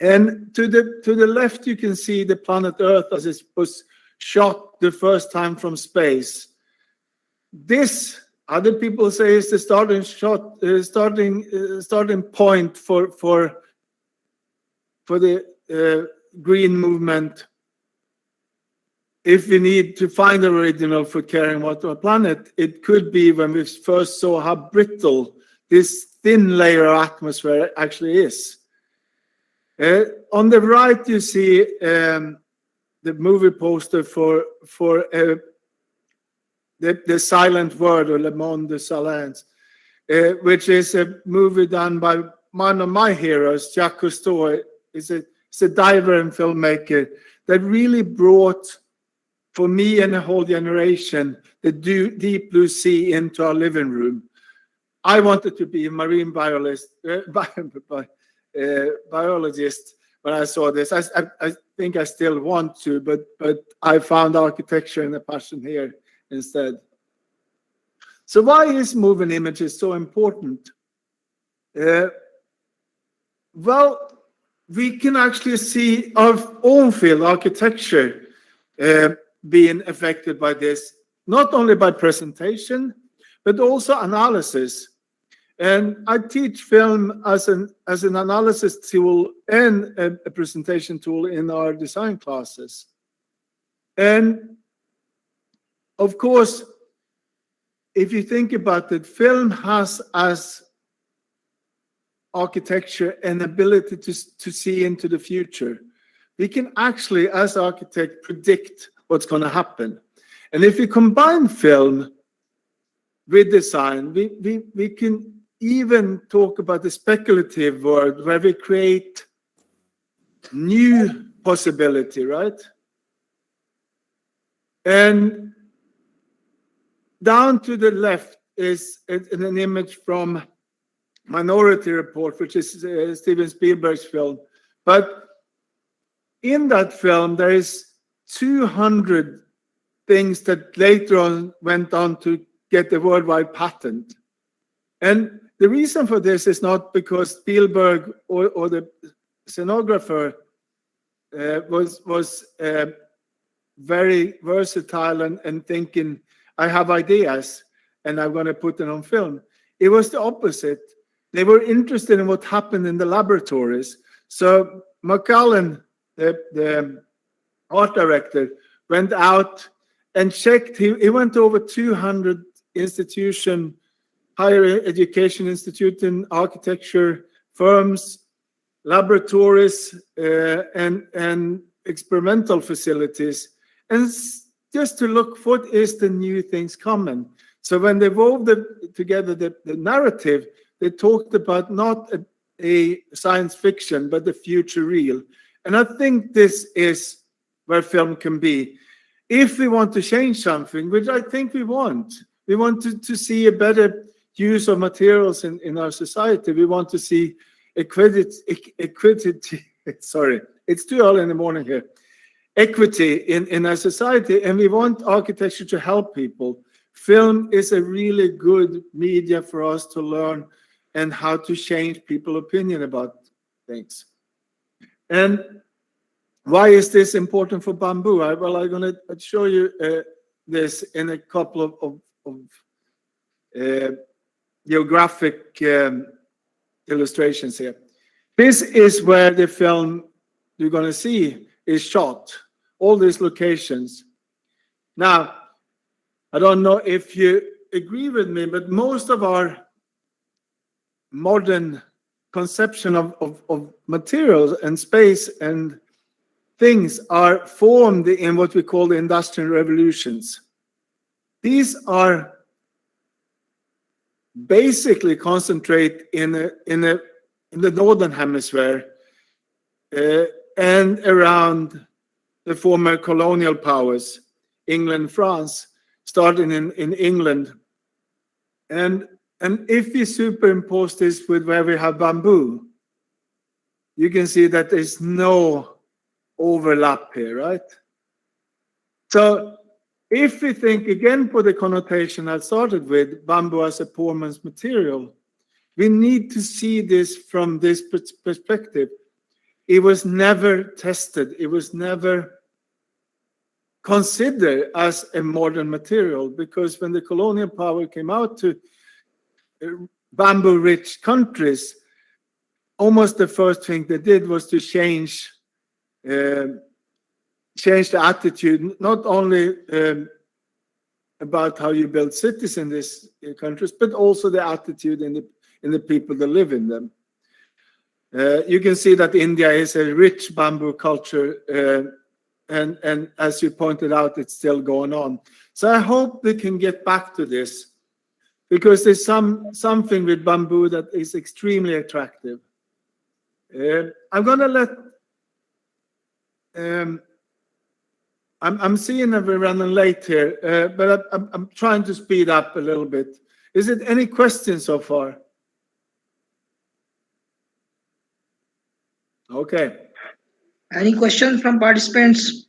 And to the left, you can see the planet Earth as it was shot the first time from space. This, other people say, is the starting point for the green movement. If we need to find the original for caring about our planet, it could be when we first saw how brittle this thin layer of atmosphere actually is. On the right, you see the movie poster for the Silent Word, or Le Monde de Silence, which is a movie done by one of my heroes, Jacques Cousteau. It's a diver and filmmaker that really brought, for me and a whole generation, the deep blue sea into our living room. I wanted to be a marine biologist, when I saw this. I think I still want to, but I found architecture and a passion here instead. So why is moving images so important? Well, we can actually see our own field, architecture, being affected by this, not only by presentation, but also analysis. And I teach film as an analysis tool and a presentation tool in our design classes. And of course, if you think about it, film has as architecture an ability to see into the future. We can actually, as architects, predict what's going to happen. And if we combine film with design, we can even talk about the speculative world where we create new possibility, right? And down to the left is an image from Minority Report, which is Steven Spielberg's film. But in that film, there is 200 things that later on went on to get a worldwide patent. And the reason for this is not because Spielberg or the scenographer was very versatile and thinking, I have ideas and I'm going to put them on film. It was the opposite. They were interested in what happened in the laboratories. So McCullen, the art director, went out and checked. He went over 200 institutions, higher education institutes in architecture, firms, laboratories, and experimental facilities, and just to look what is the new things coming. So when they wove together the narrative, they talked about not a science fiction, but the future real. And I think this is where film can be. If we want to change something, which I think we want to see a better use of materials in our society. We want to see equity. Sorry, it's too early in the morning here. Equity in our society, and we want architecture to help people. Film is a really good media for us to learn and how to change people's opinion about things. And why is this important for bamboo? Well, I'm going to show you this in a couple of geographic illustrations here. This is where the film you're going to see is shot, all these locations. Now, I don't know if you agree with me, but most of our modern conception of materials and space and things are formed in what we call the industrial revolutions. These are basically concentrate in the northern hemisphere and around the former colonial powers, England, France, starting in England. And if we superimpose this with where we have bamboo, you can see that there's no overlap here, right? So if we think again for the connotation I started with, bamboo as a poor man's material, we need to see this from this perspective. It was never tested. It was never considered as a modern material, because when the colonial power came out to bamboo-rich countries, almost the first thing they did was to change the attitude, not only about how you build cities in these countries, but also the attitude in the people that live in them. You can see that India is a rich bamboo culture, and as you pointed out, it's still going on. So I hope we can get back to this, because there's something with bamboo that is extremely attractive. I'm going to let... I'm seeing that we're running late here, but I'm trying to speed up a little bit. Is it any questions so far? Okay. Any questions from participants?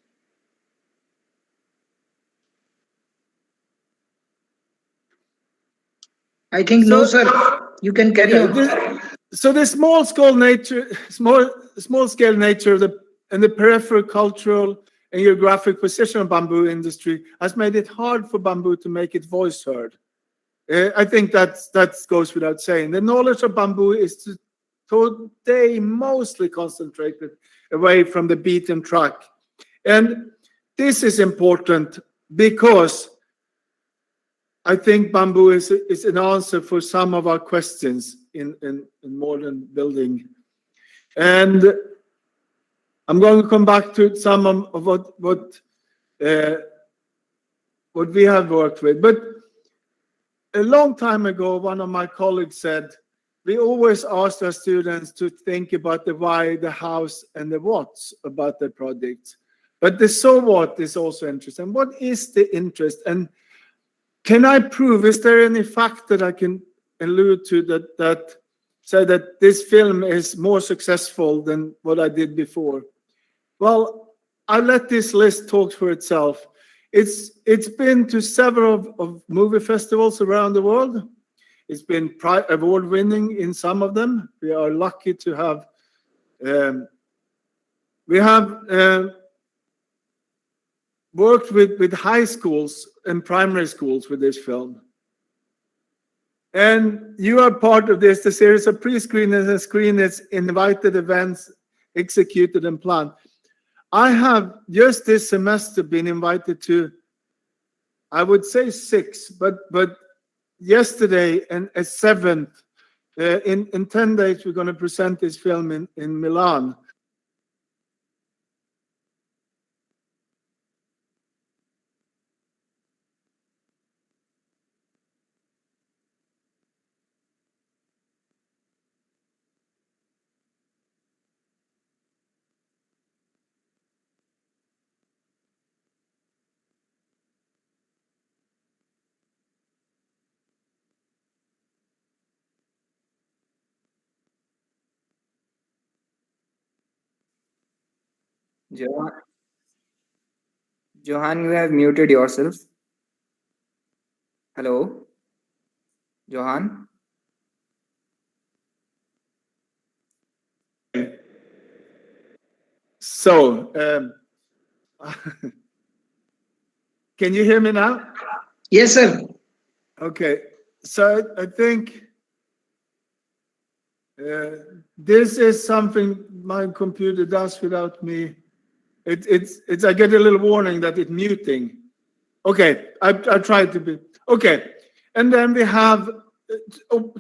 I think no, sir. You can carry on. So the small scale nature of the peripheral cultural and geographic position of bamboo industry has made it hard for bamboo to make its voice heard. I think that goes without saying. The knowledge of bamboo is today mostly concentrated away from the beaten track. And this is important because I think bamboo is an answer for some of our questions in modern building. And I'm going to come back to some of what we have worked with. But a long time ago, one of my colleagues said, we always asked our students to think about the why, the hows, and the whats about their projects. But the so what is also interesting. What is the interest? And can I prove, is there any fact that I can allude to that say that this film is more successful than what I did before? Well, I'll let this list talk for itself. It's been to several of movie festivals around the world. It's been award-winning in some of them. We are lucky to have. We have worked with high schools and primary schools with this film. And you are part of this, the series of pre-screenings and screenings, invited events, executed and planned. I have just this semester been invited to, I would say 6, but yesterday and a 7th. In 10 days, we're going to present this film in Milan. Johan, you have muted yourself. Hello? Johan? So, can you hear me now? Yes, sir. Okay. So I think this is something my computer does without me. It's I get a little warning that it's muting. Okay, I tried to be okay. And then we have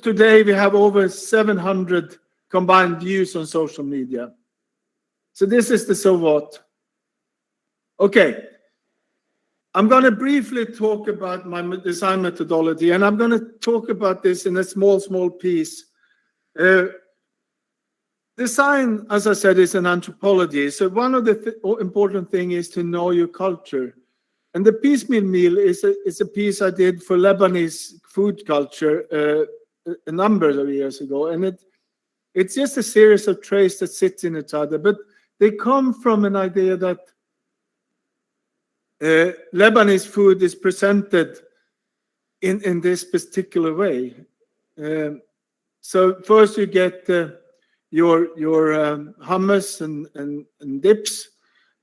today we have over 700 combined views on social media. So this is the so what. Okay. I'm going to briefly talk about my design methodology, and I'm going to talk about this in a small piece. Design, as I said, is an anthropology. So one of the important things is to know your culture. And the piecemeal meal is a piece I did for Lebanese food culture a number of years ago. And it's just a series of trays that sit in each other. But they come from an idea that Lebanese food is presented in this particular way. So first you get your hummus and dips,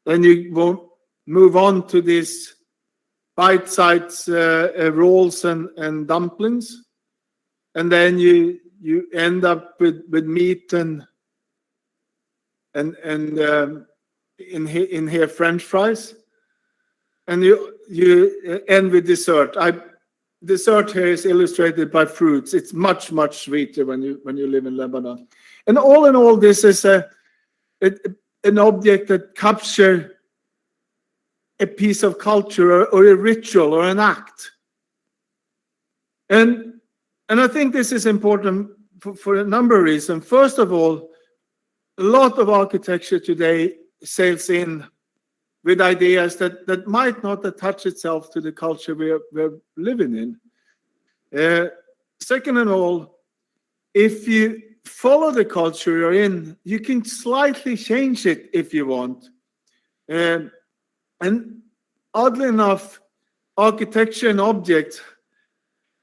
then you will move on to these bite-sized rolls and dumplings, and then you end up with meat and in here French fries. And you end with dessert. Dessert here is illustrated by fruits. It's much sweeter when you live in Lebanon. And all in all, this is an object that captures a piece of culture or a ritual or an act. And I think this is important for a number of reasons. First of all, a lot of architecture today sails in with ideas that might not attach itself to the culture we're living in. Second of all, if you follow the culture you're in. You can slightly change it if you want. And oddly enough, architecture and objects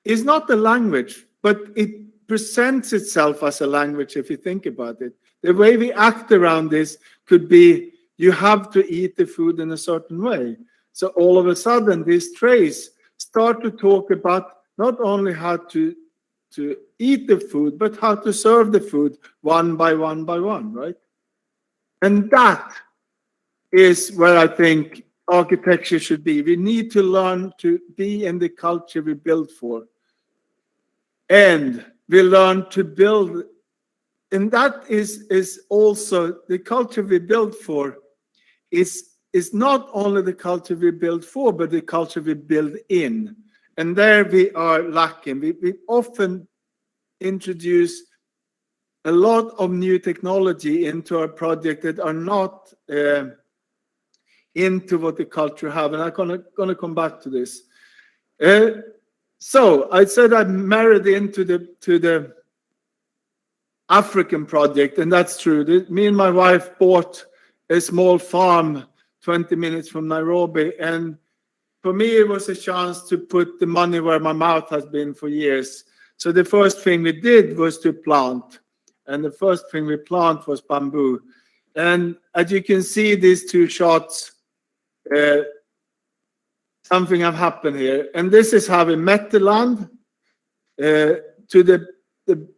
is not a language, but it presents itself as a language if you think about it. The way we act around this could be, you have to eat the food in a certain way. So all of a sudden, these trays start to talk about not only how to eat the food, but how to serve the food one by one by one, right? And that is where I think architecture should be. We need to learn to be in the culture we build for. And we learn to build, and that is also the culture we build for is not only the culture we build for, but the culture we build in. And there we are lacking. We often introduce a lot of new technology into our project that are not into what the culture have. And I'm gonna come back to this. So I said I married into the African project, and that's true. Me and my wife bought a small farm 20 minutes from Nairobi, and for me it was a chance to put the money where my mouth has been for years. So the first thing we did was to plant, and the first thing we planted was bamboo. And as you can see, these two shots, something have happened here. And this is how we met the land. To the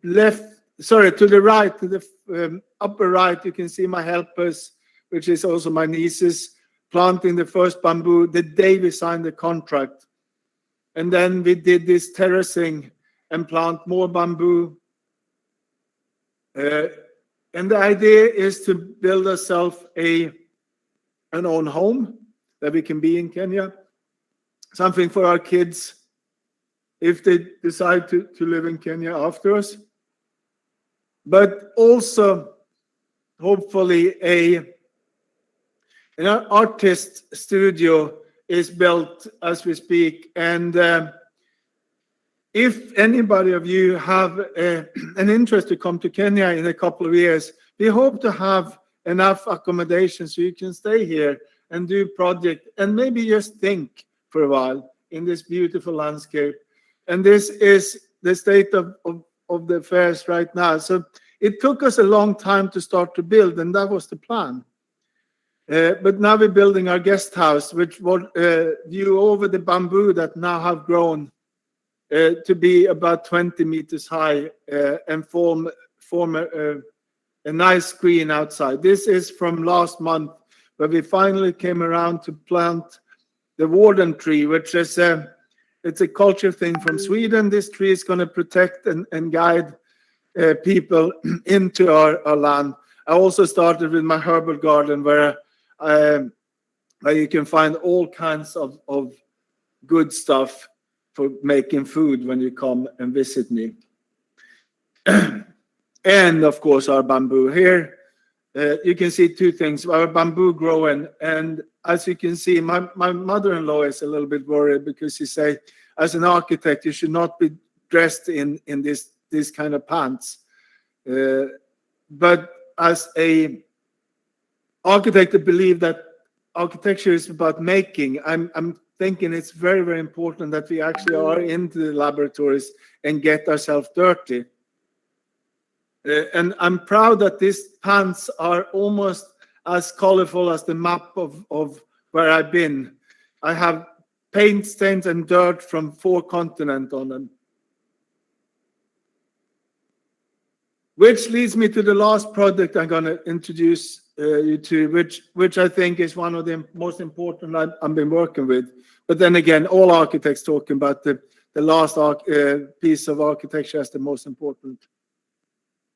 left, sorry, to the right, to the upper right, you can see my helpers, which is also my nieces, planting the first bamboo the day we signed the contract. And then we did this terracing and plant more bamboo. And the idea is to build ourselves an own home that we can be in Kenya. Something for our kids if they decide to live in Kenya after us. But also, hopefully, an artist studio is built as we speak. And if anybody of you have an interest to come to Kenya in a couple of years, we hope to have enough accommodation so you can stay here and do project and maybe just think for a while in this beautiful landscape. And this is the state of the affairs right now. So it took us a long time to start to build, and that was the plan. But now we're building our guest house, which will view over the bamboo that now have grown to be about 20 meters high and form a nice screen outside. This is from last month, where we finally came around to plant the warden tree, which is it's a culture thing from Sweden. This tree is going to protect and guide people into our land. I also started with my herbal garden, where you can find all kinds of good stuff for making food when you come and visit me. And of course our bamboo here. You can see two things. Our bamboo growing, and as you can see, my mother-in-law is a little bit worried because she say, as an architect, you should not be dressed in this kind of pants. But as a architect, I believe that architecture is about making. I'm thinking it's very, very important that we actually are into the laboratories and get ourselves dirty. And I'm proud that these pants are almost as colorful as the map of where I've been. I have paint stains and dirt from 4 continents on them. Which leads me to the last project I'm going to introduce you to, which I think is one of the most important I've been working with. But then again, all architects talking about the last piece of architecture as the most important.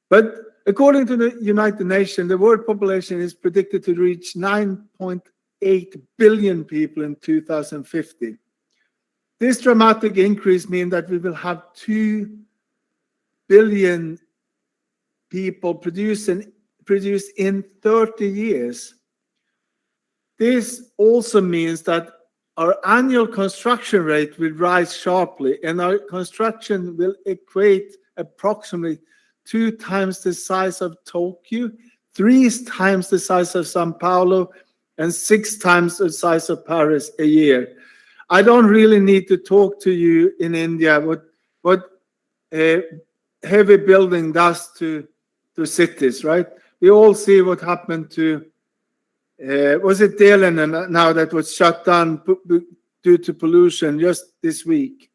But according to the United Nations, the world population is predicted to reach 9.8 billion people in 2050. This dramatic increase means that we will have 2 billion people produced in 30 years. This also means that our annual construction rate will rise sharply, and our construction will equate approximately 2 times the size of Tokyo, 3 times the size of Sao Paulo, and 6 times the size of Paris a year. I don't really need to talk to you in India what heavy building does to cities, right? We all see what happened to, was it Delhi now that was shut down due to pollution just this week.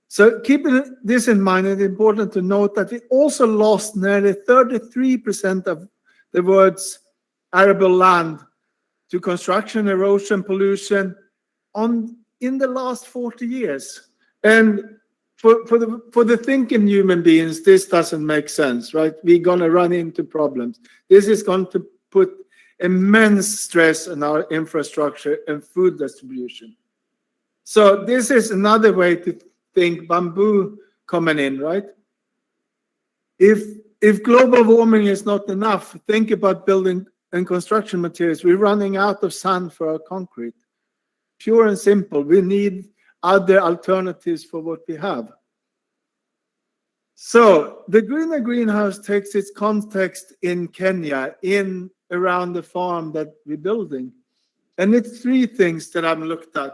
So keeping this in mind, it's important to note that we also lost nearly 33% of the world's arable land to construction, erosion, pollution in the last 40 years. And for the thinking human beings, this doesn't make sense, right? We're going to run into problems. This is going to put immense stress on our infrastructure and food distribution. So this is another way to think bamboo coming in, right? If global warming is not enough, think about building and construction materials. We're running out of sand for our concrete. Pure and simple. We need other alternatives for what we have. So the greener greenhouse takes its context in Kenya, around the farm that we're building. And it's 3 things that I've looked at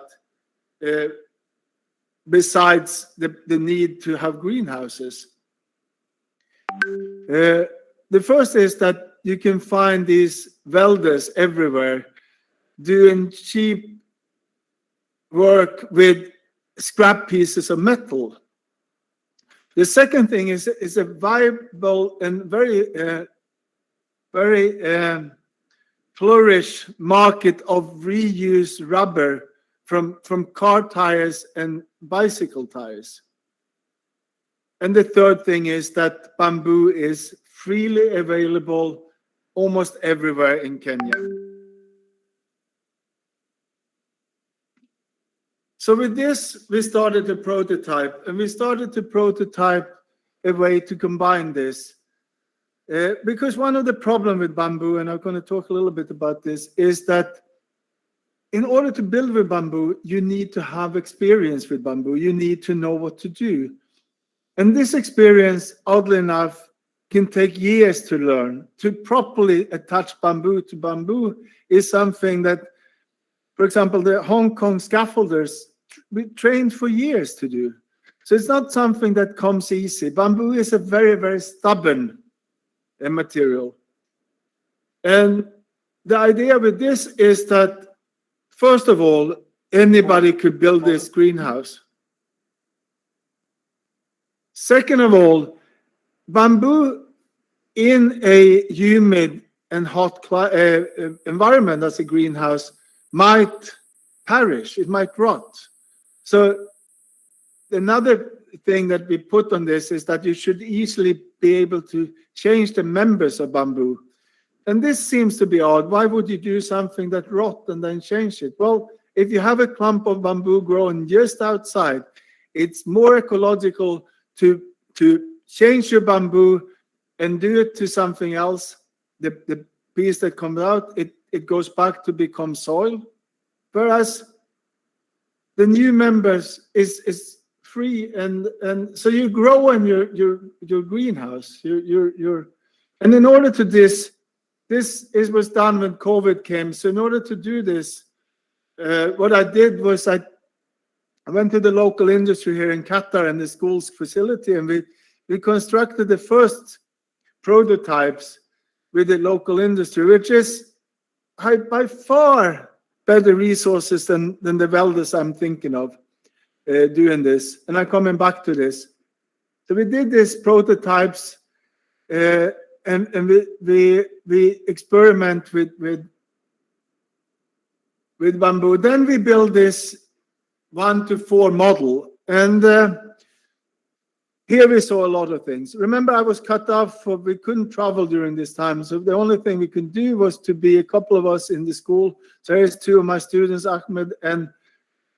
besides the need to have greenhouses. The first is that you can find these welders everywhere doing cheap work with scrap pieces of metal. The second thing is a viable and very flourish market of reused rubber from car tires and bicycle tires. And the third thing is that bamboo is freely available almost everywhere in Kenya. So with this, we started a prototype, and we started to prototype a way to combine this. Because one of the problems with bamboo, and I'm going to talk a little bit about this, is that in order to build with bamboo, you need to have experience with bamboo. You need to know what to do. And this experience, oddly enough, can take years to learn. To properly attach bamboo to bamboo is something that, for example, the Hong Kong scaffolders we trained for years to do. So it's not something that comes easy. Bamboo is a very, very stubborn material. And the idea with this is that, first of all, anybody could build this greenhouse. Second of all, bamboo in a humid and hot environment as a greenhouse might perish, it might rot. So another thing that we put on this is that you should easily be able to change the members of bamboo. And this seems to be odd. Why would you do something that rot and then change it? Well, if you have a clump of bamboo growing just outside, it's more ecological to change your bamboo and do it to something else. The piece that comes out, it goes back to become soil. Whereas the new members is free, and so you grow in your greenhouse. And in order to this was done when COVID came. So in order to do this, what I did was I went to the local industry here in Qatar and the school's facility, and we constructed the first prototypes with the local industry, which is by far better resources than the welders I'm thinking of doing this. And I'm coming back to this. So we did these prototypes, and we experiment with bamboo. Then we build this 1 to 4 model, and here we saw a lot of things. Remember, I was cut off, we couldn't travel during this time, so the only thing we could do was to be a couple of us in the school. So here's 2 of my students, Ahmed and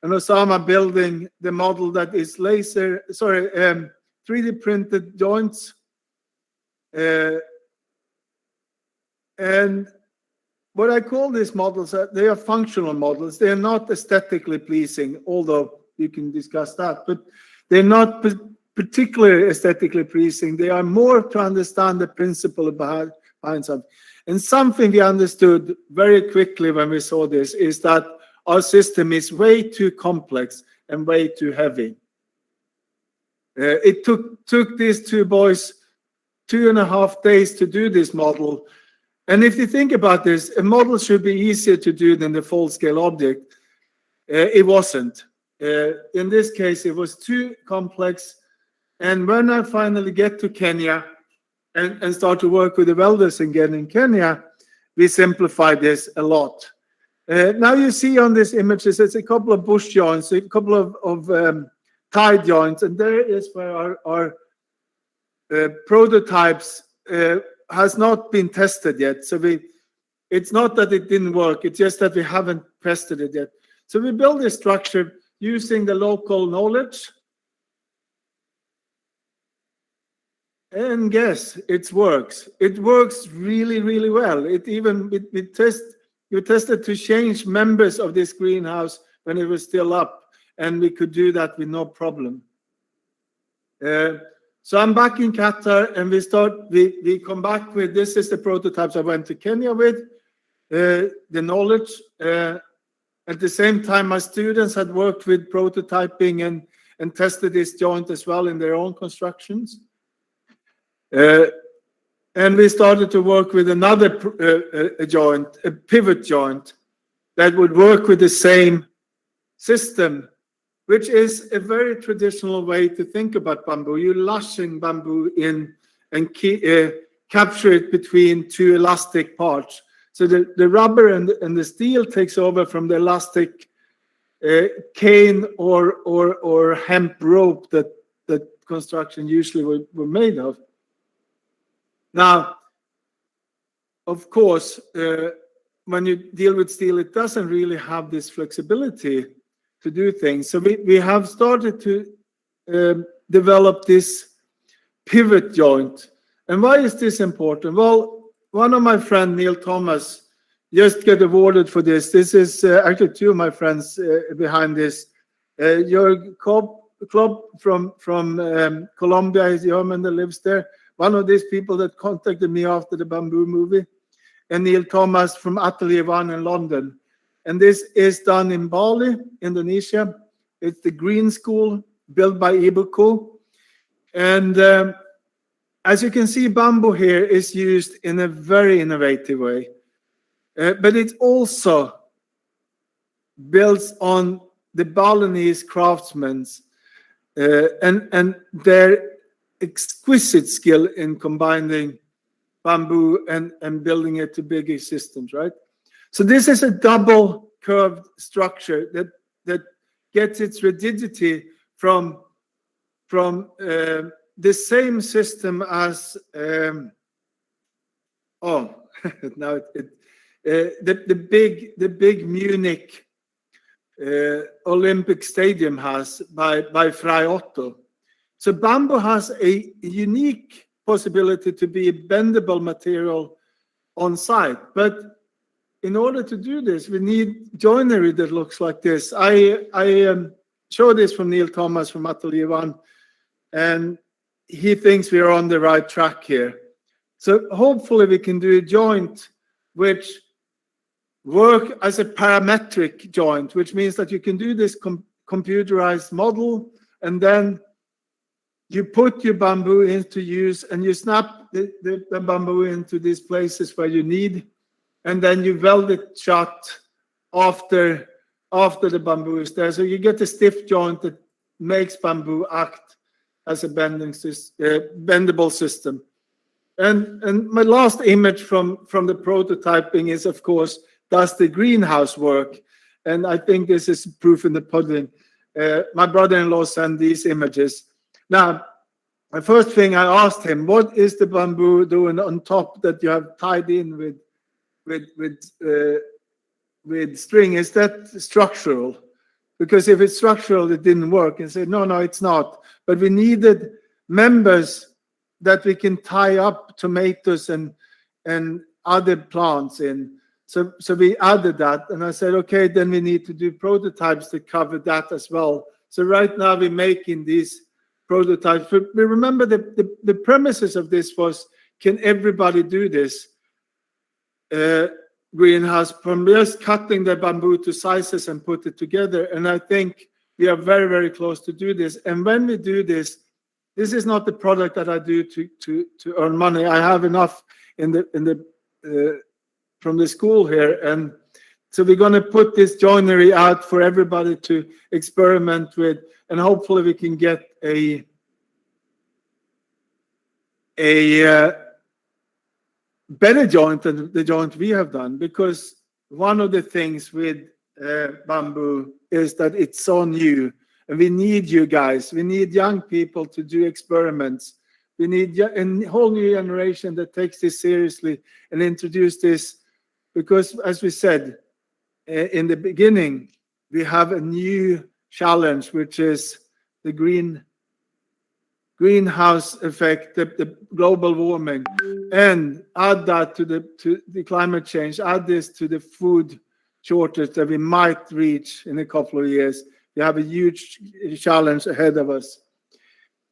Osama, building the model that is 3D printed joints. And what I call these models, they are functional models. They are not aesthetically pleasing, although you can discuss that, but they're not particularly aesthetically pleasing. They are more to understand the principle behind something. And something we understood very quickly when we saw this is that our system is way too complex and way too heavy. It took these two boys 2.5 days to do this model. And if you think about this, a model should be easier to do than the full-scale object. It wasn't. In this case, it was too complex. And when I finally get to Kenya and start to work with the welders again in Kenya, we simplified this a lot. Now you see on this image, it's a couple of bush joints, a couple of tie joints, and there is where our prototypes has not been tested yet. So it's not that it didn't work, it's just that we haven't tested it yet. So we build this structure using the local knowledge. And guess, it works. It works really, really well. We tested to change members of this greenhouse when it was still up, and we could do that with no problem. So I'm back in Qatar, and we come back with, this is the prototypes I went to Kenya with, the knowledge. At the same time, my students had worked with prototyping and tested this joint as well in their own constructions. And we started to work with another joint, a pivot joint, that would work with the same system, which is a very traditional way to think about bamboo. You're lashing bamboo in and capture it between two elastic parts. So the rubber and the steel takes over from the elastic cane or hemp rope that construction usually were made of. Now, of course, when you deal with steel, it doesn't really have this flexibility to do things. So we have started to develop this pivot joint. And why is this important? Well, one of my friends, Neil Thomas, just got awarded for this. This is actually two of my friends behind this. Your club from Colombia is German that lives there. One of these people that contacted me after the bamboo movie, and Neil Thomas from Atelier 1 in London. And this is done in Bali, Indonesia. It's the Green School built by Ibuku. And as you can see, bamboo here is used in a very innovative way. But it also builds on the Balinese craftsmen and their exquisite skill in combining bamboo and building it to bigger systems, right? So this is a double curved structure that gets its rigidity from the same system as the big Munich Olympic Stadium has by Fray Otto. So bamboo has a unique possibility to be a bendable material on site. But in order to do this, we need joinery that looks like this. I showed this from Neil Thomas from Atelier 1, and he thinks we are on the right track here. So hopefully we can do a joint which work as a parametric joint, which means that you can do this computerized model, and then you put your bamboo into use and you snap the bamboo into these places where you need, and then you weld it shut after the bamboo is there. So you get a stiff joint that makes bamboo act as a bendable system. And my last image from the prototyping is, of course, does the greenhouse work? And I think this is proof in the pudding. My brother-in-law sent these images. Now, the first thing I asked him, what is the bamboo doing on top that you have tied in with string? Is that structural? Because if it's structural, it didn't work. And said, no, it's not. But we needed members that we can tie up tomatoes and other plants in. So we added that. And I said, okay, then we need to do prototypes to cover that as well. So right now we're making these prototypes. But remember the premises of this was, can everybody do this greenhouse from just cutting the bamboo to sizes and put it together? And I think we are very, very close to do this. And when we do this, this is not the product that I do to earn money. I have enough in the from the school here, and so we're going to put this joinery out for everybody to experiment with, and hopefully we can get a better joint than the joint we have done. Because one of the things with bamboo is that it's so new, and we need you guys. We need young people to do experiments. We need a whole new generation that takes this seriously and introduce this, because as we said in the beginning, we have a new challenge, which is the greenhouse effect, the global warming, and add that to the climate change, add this to the food shortage that we might reach in a couple of years. We have a huge challenge ahead of us.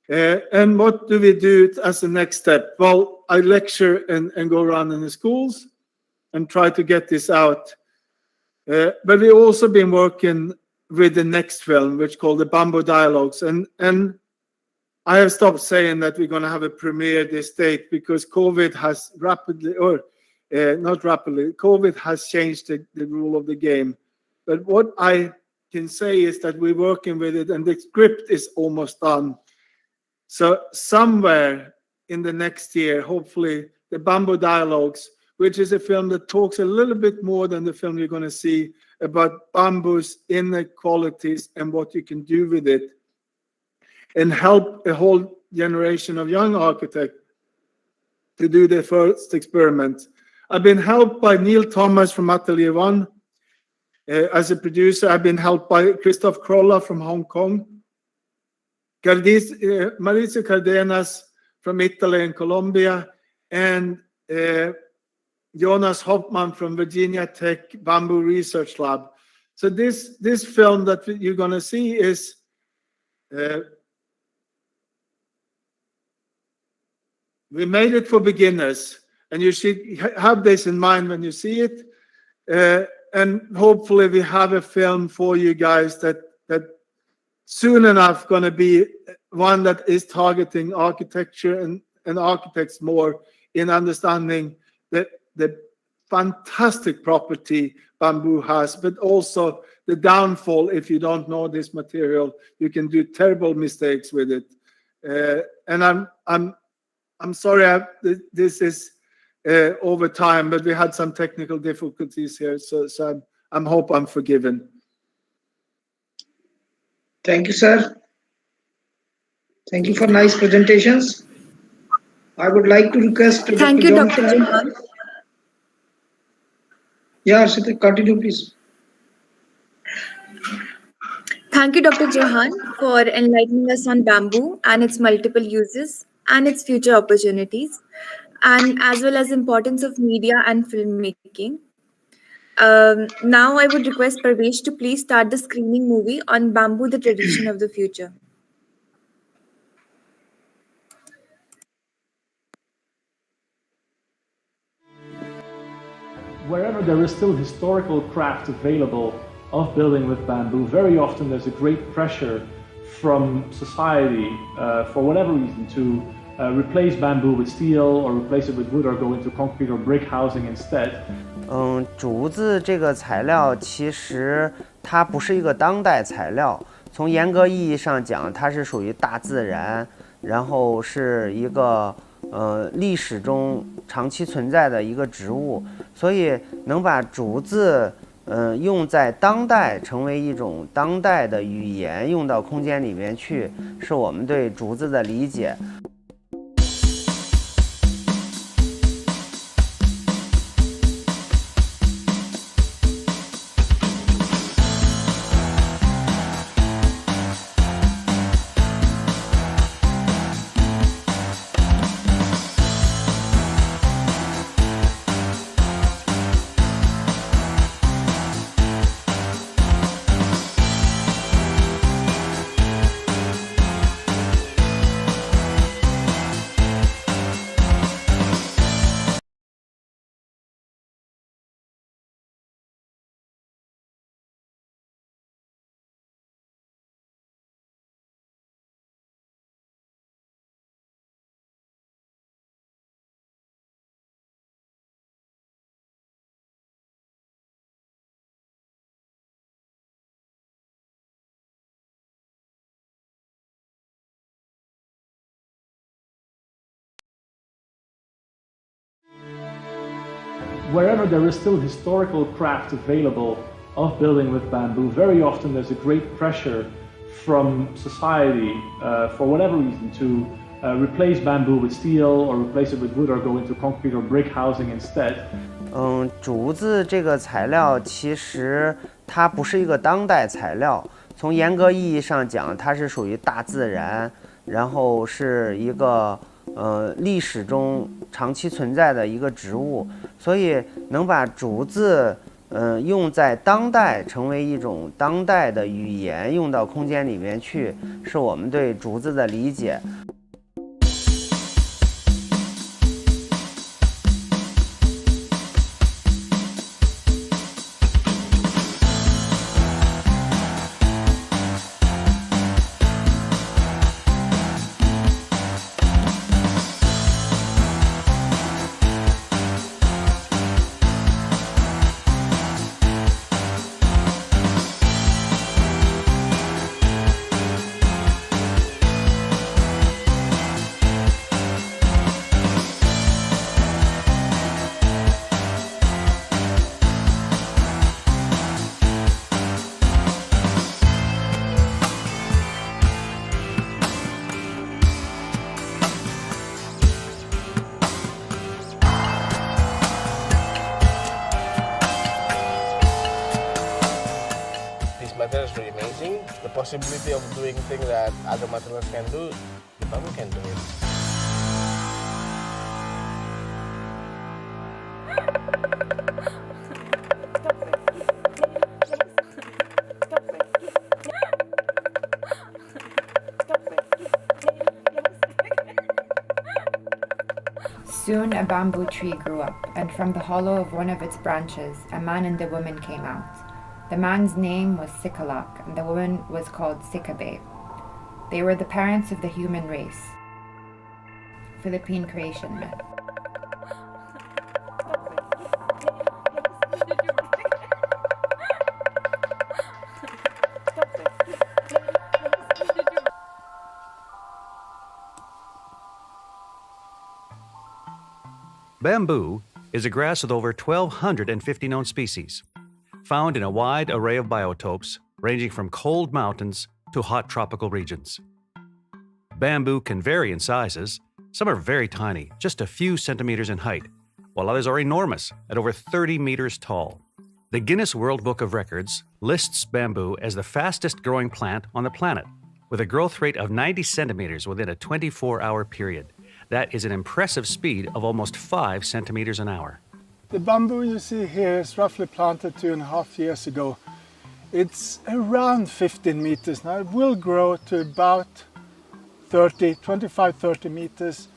And what do we do as the next step? Well, I lecture and go around in the schools and try to get this out. But we've also been working with the next film, which is called the Bamboo Dialogues. And I have stopped saying that we're going to have a premiere this date, because COVID has COVID has changed the rule of the game. But what I can say is that we're working with it, and the script is almost done. So somewhere in the next year, hopefully, the Bamboo Dialogues, which is a film that talks a little bit more than the film you're going to see about bamboo's inequalities and what you can do with it, and help a whole generation of young architects to do their first experiment. I've been helped by Neil Thomas from Atelier 1 as a producer. I've been helped by Christoph Krolla from Hong Kong, Maurizio Cardenas from Italy and Colombia, and Jonas Hoffman from Virginia Tech Bamboo Research Lab. So this film that you're going to see is we made it for beginners, and you should have this in mind when you see it. And hopefully we have a film for you guys that soon enough going to be one that is targeting architecture and architects more in understanding the fantastic property bamboo has, but also the downfall. If you don't know this material, you can do terrible mistakes with it. And I'm sorry this is over time, but we had some technical difficulties here, so I hope I'm forgiven. Thank you, sir. Thank you for nice presentations. I would like to request Thank you, Dr. Johan. Yeah, Arshita, continue, please. Thank you, Dr. Johan, for enlightening us on bamboo and its multiple uses and its future opportunities, and as well as importance of media and filmmaking. Now I would request Parvesh to please start the screening movie on Bamboo, the Tradition of the Future. Wherever there is still historical craft available of building with bamboo, very often there's a great pressure from society, for whatever reason, to replace bamboo with steel or replace it with wood or go into concrete or brick housing instead. 竹子这个材料其实它不是一个当代材料，从严格意义上讲，它是属于大自然，然后是一个历史中长期存在的一个植物，所以能把竹子用在当代，成为一种当代的语言，用到空间里面去，是我们对竹子的理解。wherever there is still historical craft available of building with bamboo, very often there's a great pressure from society, for whatever reason, to replace bamboo with steel or replace it with wood or go into concrete or brick housing instead. 竹子这个材料其实它不是一个当代材料，从严格意义上讲，它是属于大自然，然后是一个历史中长期存在的一个植物，所以能把竹子用在当代，成为一种当代的语言，用到空间里面去，是我们对竹子的理解。method is really amazing. The possibility of doing things that other materials can do, the bamboo can do it. Soon a bamboo tree grew up, and from the hollow of one of its branches, a man and a woman came out. The man's name was Sikalak, and the woman was called Sikabe. They were the parents of the human race. Philippine creation myth. Bamboo is a grass with over 1,250 known species, found in a wide array of biotopes ranging from cold mountains to hot tropical regions. Bamboo can vary in sizes. Some are very tiny, just a few centimeters in height, while others are enormous, at over 30 meters tall. The Guinness World Book of Records lists bamboo as the fastest growing plant on the planet, with a growth rate of 90 centimeters within a 24-hour period. That is an impressive speed of almost 5 centimeters an hour. The bamboo you see here is roughly planted 2.5 years ago. It's around 15 meters now. It will grow to about 25-30 meters.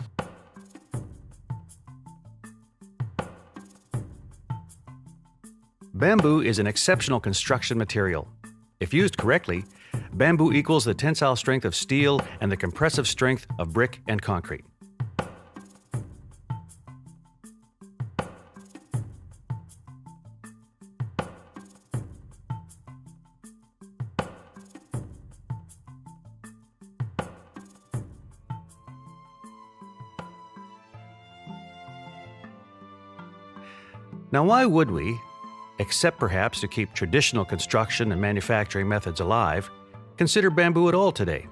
Bamboo is an exceptional construction material. If used correctly, bamboo equals the tensile strength of steel and the compressive strength of brick and concrete. Now, why would we, except perhaps to keep traditional construction and manufacturing methods alive, consider bamboo at all today?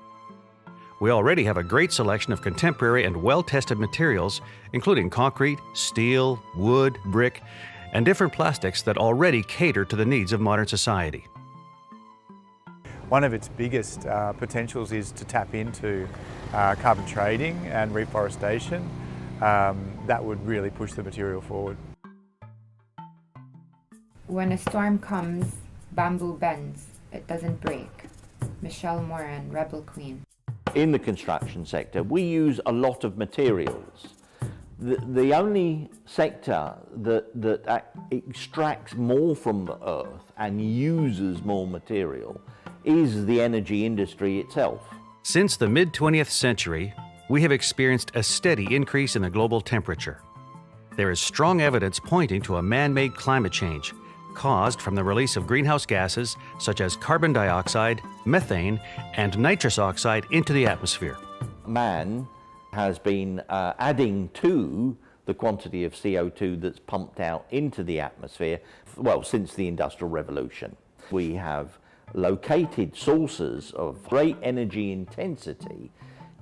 We already have a great selection of contemporary and well-tested materials, including concrete, steel, wood, brick, and different plastics that already cater to the needs of modern society. One of its biggest potentials is to tap into carbon trading and reforestation. That would really push the material forward. When a storm comes, bamboo bends, it doesn't break. Michelle Moran, Rebel Queen. In the construction sector, we use a lot of materials. The only sector that extracts more from the earth and uses more material is the energy industry itself. Since the mid-20th century, we have experienced a steady increase in the global temperature. There is strong evidence pointing to a man-made climate change caused from the release of greenhouse gases such as carbon dioxide, methane, and nitrous oxide into the atmosphere. Man has been adding to the quantity of CO2 that's pumped out into the atmosphere, well, since the Industrial Revolution. We have located sources of great energy intensity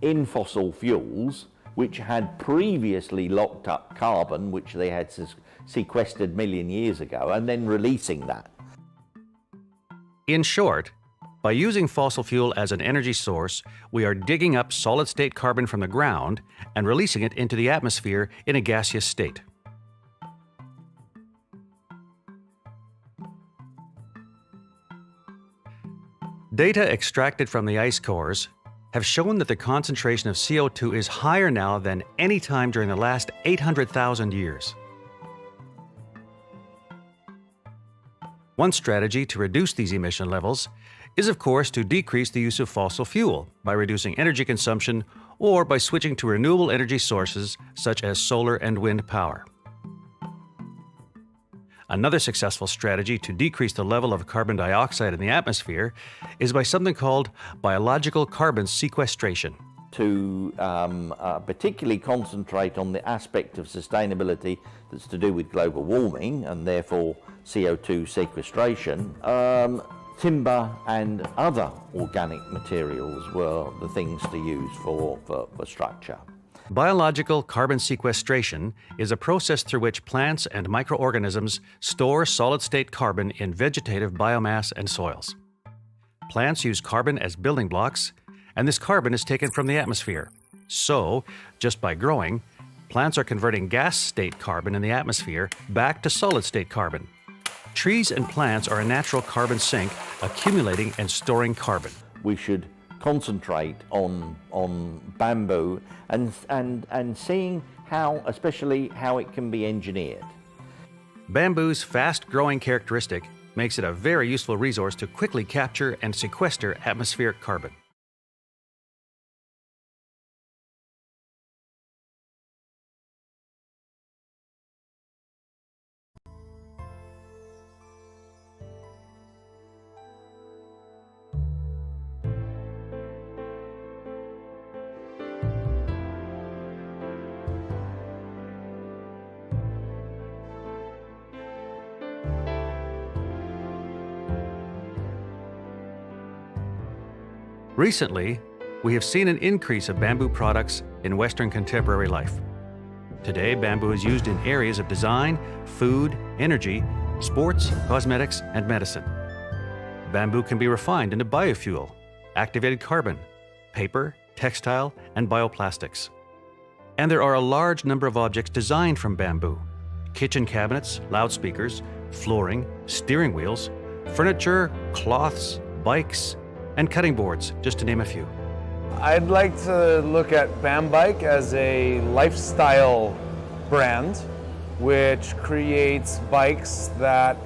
in fossil fuels, which had previously locked up carbon, which they had sequestered a million years ago, and then releasing that. In short, by using fossil fuel as an energy source, we are digging up solid-state carbon from the ground and releasing it into the atmosphere in a gaseous state. Data extracted from the ice cores have shown that the concentration of CO2 is higher now than any time during the last 800,000 years. One strategy to reduce these emission levels is, of course, to decrease the use of fossil fuel by reducing energy consumption or by switching to renewable energy sources such as solar and wind power. Another successful strategy to decrease the level of carbon dioxide in the atmosphere is by something called biological carbon sequestration. To particularly concentrate on the aspect of sustainability that's to do with global warming and therefore CO2 sequestration, timber and other organic materials were the things to use for structure. Biological carbon sequestration is a process through which plants and microorganisms store solid-state carbon in vegetative biomass and soils. Plants use carbon as building blocks, and this carbon is taken from the atmosphere. So, just by growing, plants are converting gas-state carbon in the atmosphere back to solid-state carbon. Trees and plants are a natural carbon sink, accumulating and storing carbon. We should concentrate on bamboo and seeing how, especially how it can be engineered. Bamboo's fast-growing characteristic makes it a very useful resource to quickly capture and sequester atmospheric carbon. Recently, we have seen an increase of bamboo products in Western contemporary life. Today, bamboo is used in areas of design, food, energy, sports, cosmetics, and medicine. Bamboo can be refined into biofuel, activated carbon, paper, textile, and bioplastics. And there are a large number of objects designed from bamboo: kitchen cabinets, loudspeakers, flooring, steering wheels, furniture, cloths, bikes, and cutting boards, just to name a few. I'd like to look at Bambike as a lifestyle brand which creates bikes that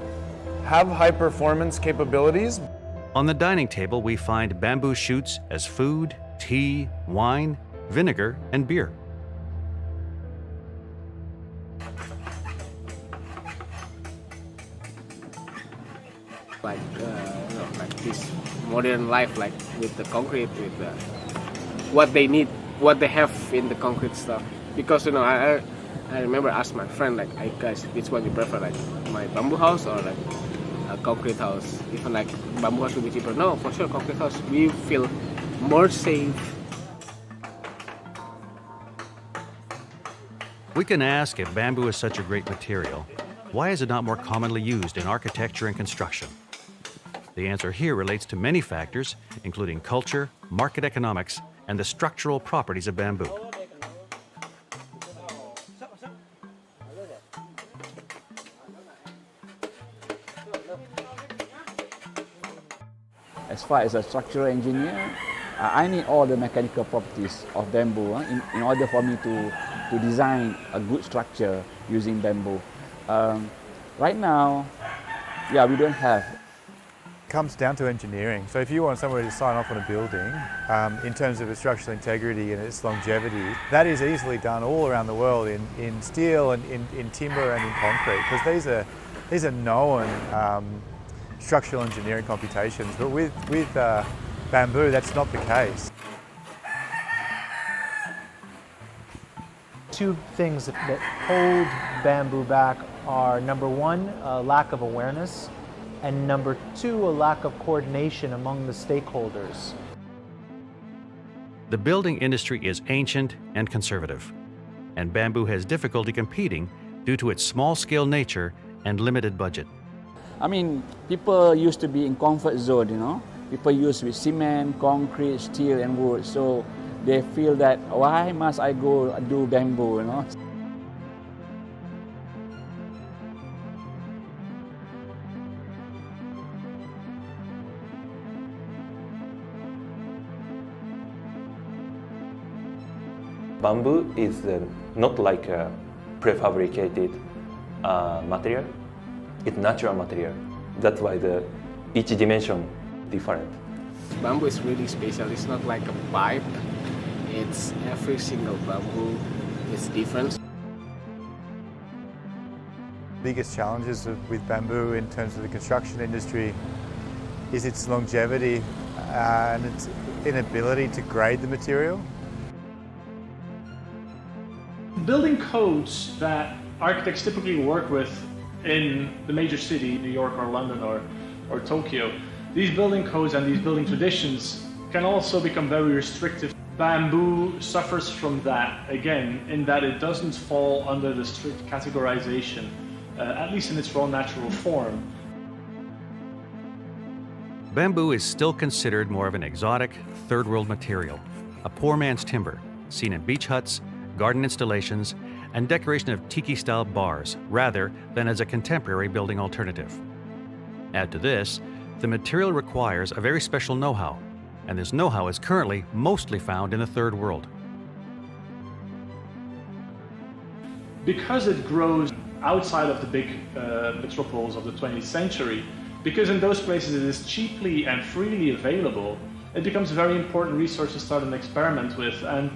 have high performance capabilities. On the dining table, we find bamboo shoots as food, tea, wine, vinegar, and beer. Like like this modern life, like with the concrete, with what they need, what they have in the concrete stuff. Because I remember asked my friend, like, hey guys, which one you prefer, like my bamboo house or like a concrete house? Even like bamboo house will be cheaper. No, for sure, concrete house. We feel more safe. We can ask, if bamboo is such a great material, why is it not more commonly used in architecture and construction? The answer here relates to many factors, including culture, market economics, and the structural properties of bamboo. As far as a structural engineer, I need all the mechanical properties of bamboo in order for me to design a good structure using bamboo. Right now, we don't have. Comes down to engineering. So if you want somewhere to sign off on a building, in terms of its structural integrity and its longevity, that is easily done all around the world in steel and in timber and in concrete, because these are known structural engineering computations. But with bamboo, that's not the case. two things that hold bamboo back are, number one, a lack of awareness, and number two, a lack of coordination among the stakeholders. The building industry is ancient and conservative, and bamboo has difficulty competing due to its small-scale nature and limited budget. I mean, people used to be in comfort zone, you know. People used with cement, concrete, steel, and wood. So they feel that, why must I go do bamboo, you know? Bamboo is not like a prefabricated material. It's natural material. That's why each dimension different. Bamboo is really special. It's not like a pipe. It's every single bamboo is different. Biggest challenges with bamboo in terms of the construction industry is its longevity and its inability to grade the material. Building codes that architects typically work with in the major city, New York or London or Tokyo, these building codes and these building traditions can also become very restrictive. Bamboo suffers from that, again, in that it doesn't fall under the strict categorization, at least in its raw natural form. Bamboo is still considered more of an exotic, third-world material, a poor man's timber, seen in beach huts, garden installations, and decoration of tiki-style bars, rather than as a contemporary building alternative. Add to this, the material requires a very special know-how, and this know-how is currently mostly found in the third world. Because it grows outside of the big metropoles of the 20th century, because in those places it is cheaply and freely available, it becomes a very important resource to start an experiment with. And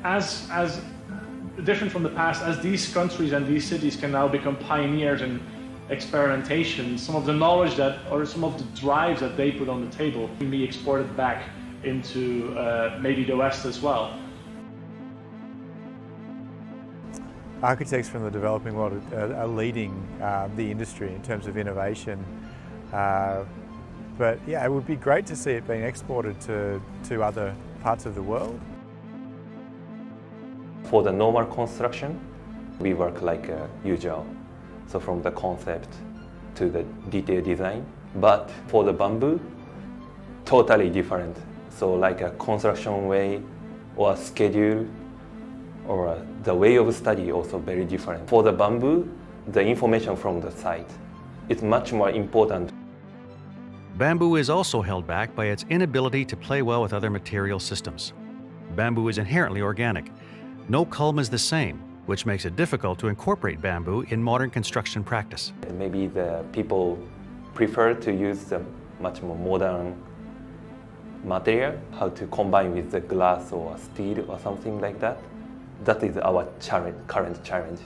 as different from the past, as these countries and these cities can now become pioneers in experimentation, some of the knowledge or some of the drives that they put on the table can be exported back into maybe the West as well. Architects from the developing world are leading the industry in terms of innovation. But yeah, it would be great to see it being exported to other parts of the world. For the normal construction, we work like usual. So from the concept to the detailed design. But for the bamboo, totally different. So like a construction way or schedule or the way of study also very different. For the bamboo, the information from the site is much more important. Bamboo is also held back by its inability to play well with other material systems. Bamboo is inherently organic. No culm is the same, which makes it difficult to incorporate bamboo in modern construction practice. Maybe the people prefer to use the much more modern material, how to combine with the glass or steel or something like that. That is our current challenge.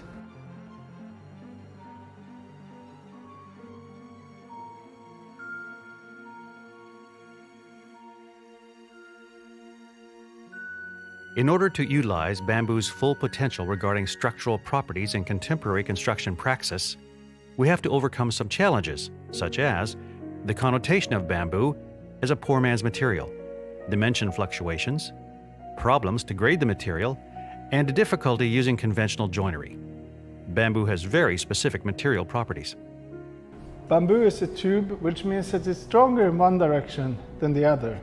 In order to utilize bamboo's full potential regarding structural properties in contemporary construction praxis, we have to overcome some challenges, such as the connotation of bamboo as a poor man's material, dimension fluctuations, problems to grade the material, and a difficulty using conventional joinery. Bamboo has very specific material properties. Bamboo is a tube, which means that it's stronger in one direction than the other.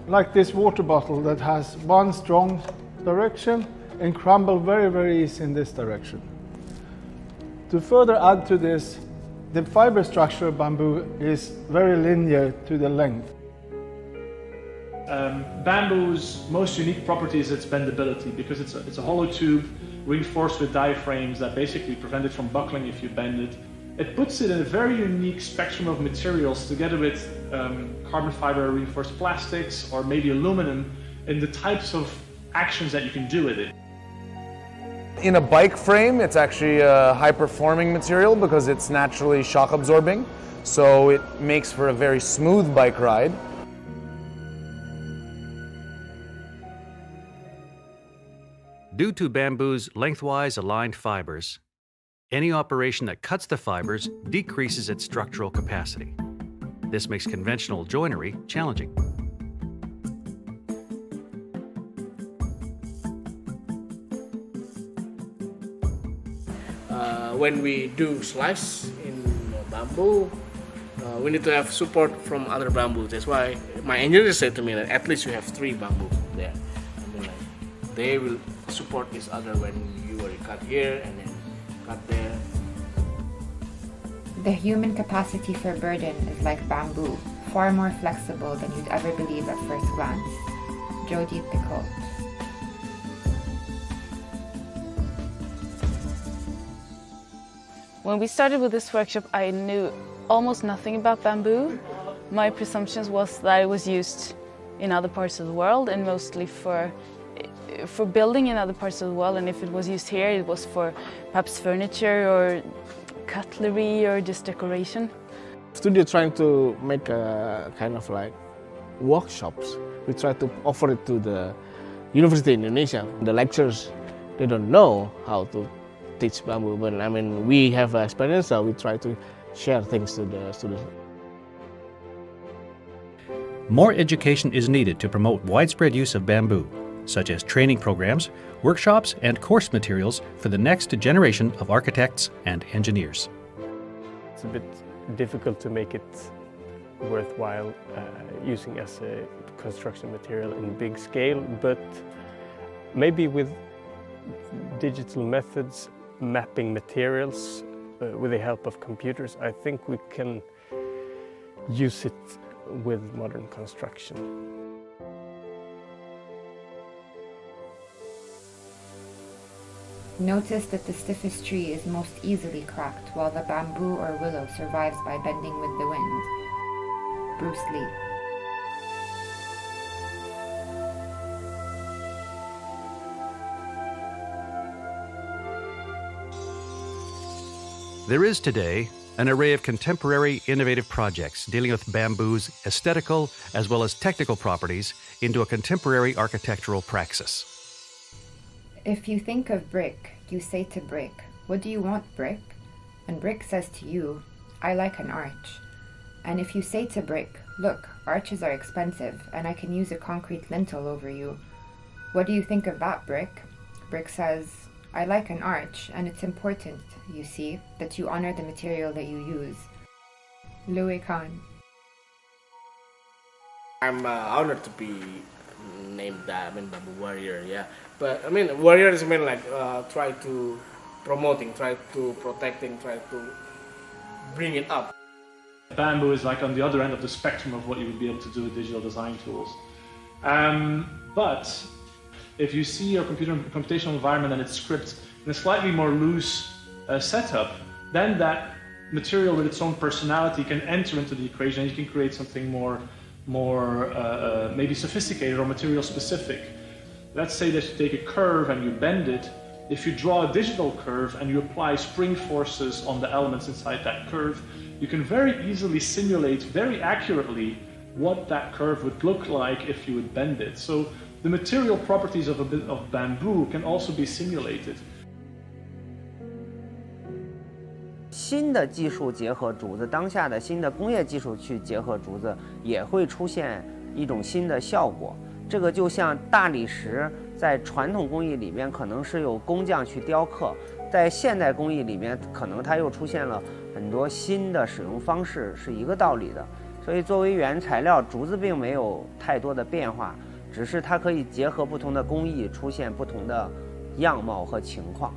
Like this water bottle that has one strong direction and crumble very, very easy in this direction. To further add to this, the fiber structure of bamboo is very linear to the length. Bamboo's most unique property is its bendability, because it's a hollow tube reinforced with diaphragms that basically prevent it from buckling if you bend it. It puts it in a very unique spectrum of materials together with carbon fiber reinforced plastics or maybe aluminum in the types of actions that you can do with it. In a bike frame, it's actually a high-performing material because it's naturally shock absorbing, so it makes for a very smooth bike ride. Due to bamboo's lengthwise aligned fibers, any operation that cuts the fibers decreases its structural capacity. This makes conventional joinery challenging. When we do slice in bamboo, we need to have support from other bamboo. That's why my engineer said to me that at least you have 3 bamboo there. I mean, like, they will support each other when you already cut here and then cut there. The human capacity for burden is like bamboo, far more flexible than you'd ever believe at first glance. Johan Granberg. When we started with this workshop, I knew almost nothing about bamboo. My presumptions was that it was used in other parts of the world and mostly for building in other parts of the world, and if it was used here, it was for perhaps furniture or cutlery or just decoration. Studio trying to make a kind of like workshops. We try to offer it to the University in Indonesia. The lecturers, they don't know how to teach bamboo, but I mean, we have experience, so we try to share things to the students. More education is needed to promote widespread use of bamboo, such as training programs, workshops, and course materials for the next generation of architects and engineers. It's a bit difficult to make it worthwhile using as a construction material in big scale, but maybe with digital methods, mapping materials with the help of computers, I think we can use it with modern construction. Notice that the stiffest tree is most easily cracked, while the bamboo or willow survives by bending with the wind. Bruce Lee. There is today an array of contemporary innovative projects dealing with bamboo's aesthetical as well as technical properties into a contemporary architectural praxis. If you think of brick, you say to brick, "What do you want, brick?" And brick says to you, "I like an arch." And if you say to brick, "Look, arches are expensive and I can use a concrete lintel over you. What do you think of that, brick?" Brick says, "I like an arch, and it's important, you see, that you honor the material that you use." Louis Kahn. I'm honored to be named that, bamboo warrior, yeah. But I mean, warrior is like try to promoting, try to protecting, try to bring it up. Bamboo is like on the other end of the spectrum of what you would be able to do with digital design tools. But if you see your computational environment and its script in a slightly more loose setup, then that material with its own personality can enter into the equation and you can create something more maybe sophisticated or material specific. Let's say that you take a curve and you bend it. If you draw a digital curve and you apply spring forces on the elements inside that curve, you can very easily simulate very accurately what that curve would look like if you would bend it. So the material properties of bamboo can also be simulated. 新的技术结合竹子，当下的新的工业技术去结合竹子，也会出现一种新的效果。这个就像大理石，在传统工艺里面可能是有工匠去雕刻，在现代工艺里面，可能它又出现了很多新的使用方式，是一个道理的。所以作为原材料，竹子并没有太多的变化，只是它可以结合不同的工艺，出现不同的样貌和情况。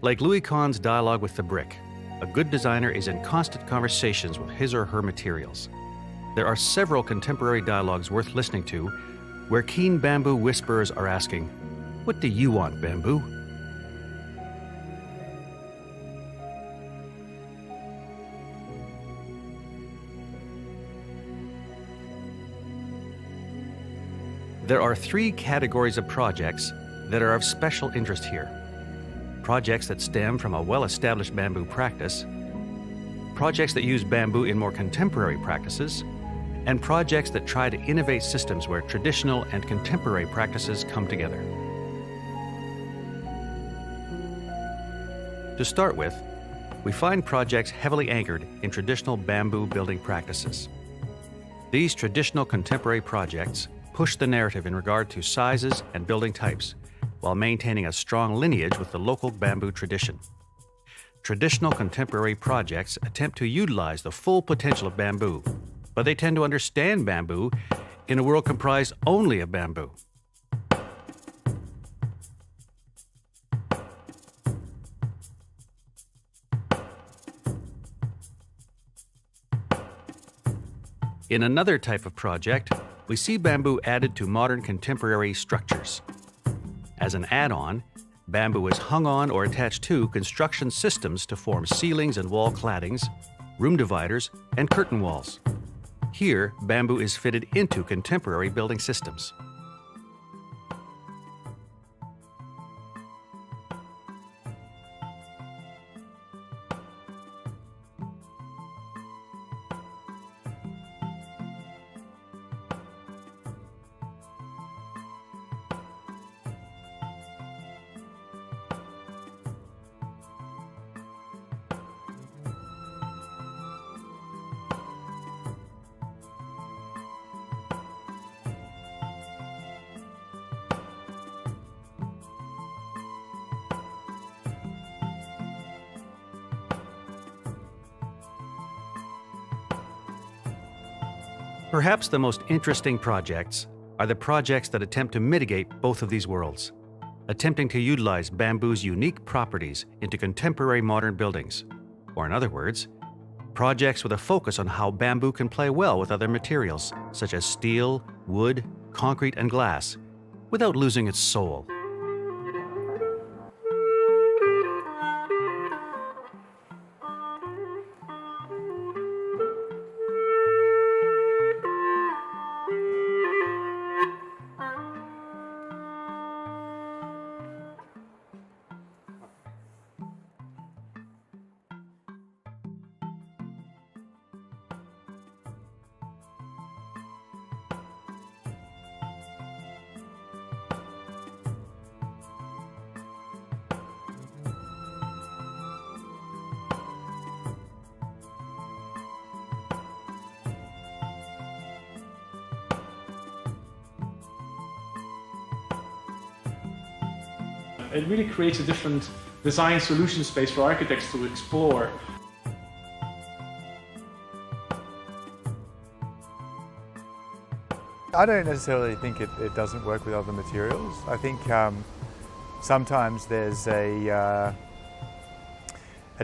Like Louis Kahn's dialogue with the brick, a good designer is in constant conversations with his or her materials. There are several contemporary dialogues worth listening to, where keen bamboo whisperers are asking, "What do you want, bamboo?" There are 3 categories of projects that are of special interest here. Projects that stem from a well-established bamboo practice, projects that use bamboo in more contemporary practices, and projects that try to innovate systems where traditional and contemporary practices come together. To start with, we find projects heavily anchored in traditional bamboo building practices. These traditional contemporary projects push the narrative in regard to sizes and building types, while maintaining a strong lineage with the local bamboo tradition. Traditional contemporary projects attempt to utilize the full potential of bamboo, but they tend to understand bamboo in a world comprised only of bamboo. In another type of project, we see bamboo added to modern contemporary structures. As an add-on, bamboo is hung on or attached to construction systems to form ceilings and wall claddings, room dividers, and curtain walls. Here, bamboo is fitted into contemporary building systems. Perhaps the most interesting projects are the projects that attempt to mitigate both of these worlds, attempting to utilize bamboo's unique properties into contemporary modern buildings, or in other words, projects with a focus on how bamboo can play well with other materials, such as steel, wood, concrete, and glass, without losing its soul. It really creates a different design solution space for architects to explore. I don't necessarily think it doesn't work with other materials. I think sometimes there's a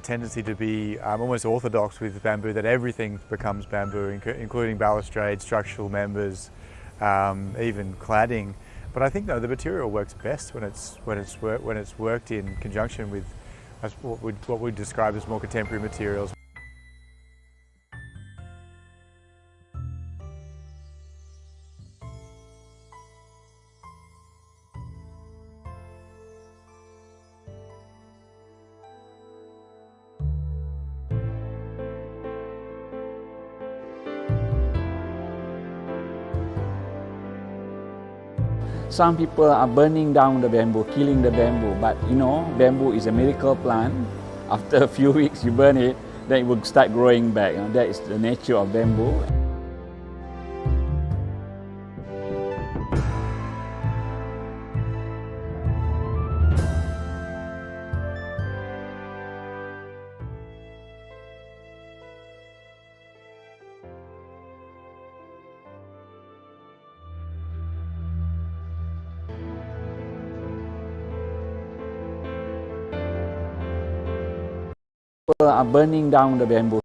tendency to be almost orthodox with bamboo, that everything becomes bamboo, including balustrades, structural members, even cladding. But I think, no, the material works best when it's worked in conjunction with what we describe as more contemporary materials. Some people are burning down the bamboo, killing the bamboo, but you know, bamboo is a miracle plant. After a few weeks you burn it, then it will start growing back. You know, that is the nature of bamboo. People are burning down the bamboo.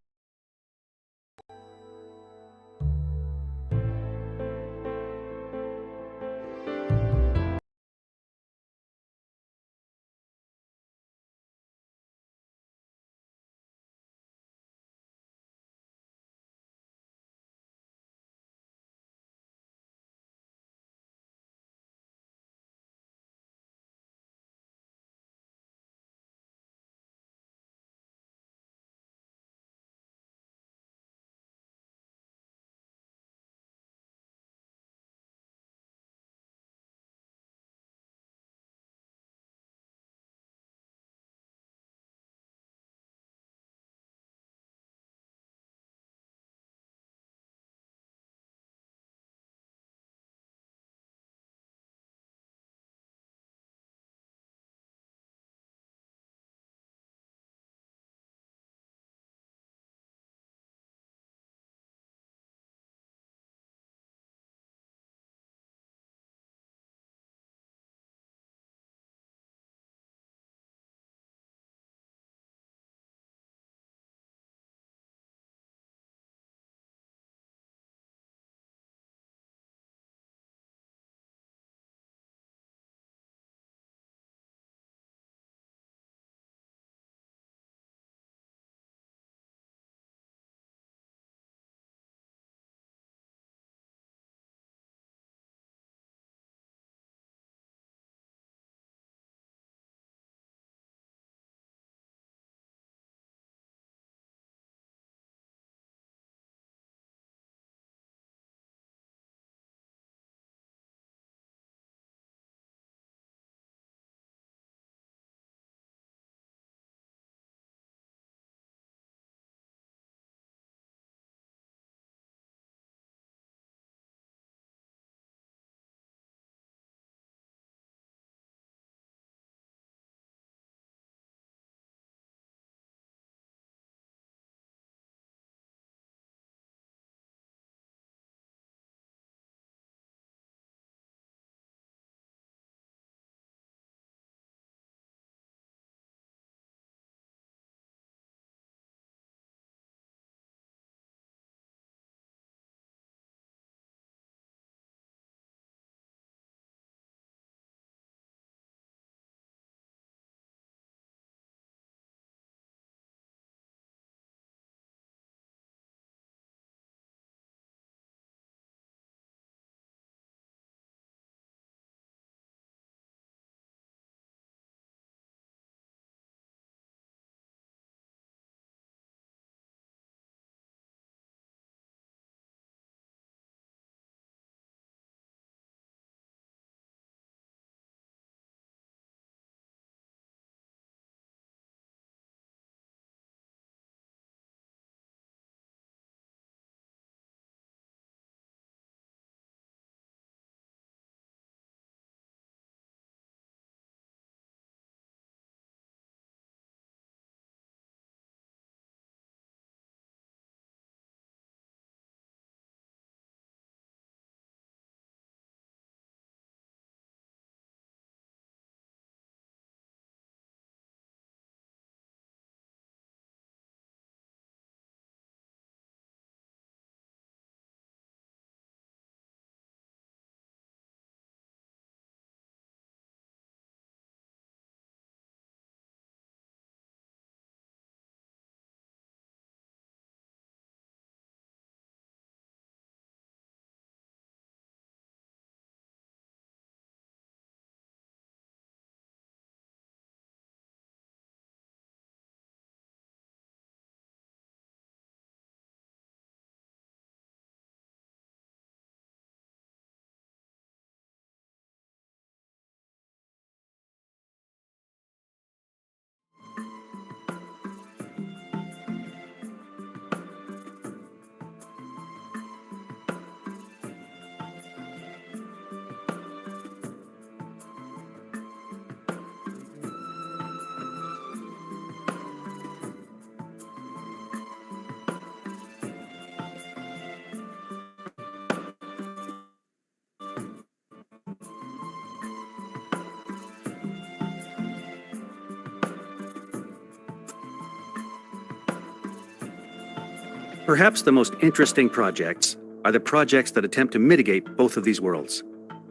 Perhaps the most interesting projects are the projects that attempt to mitigate both of these worlds,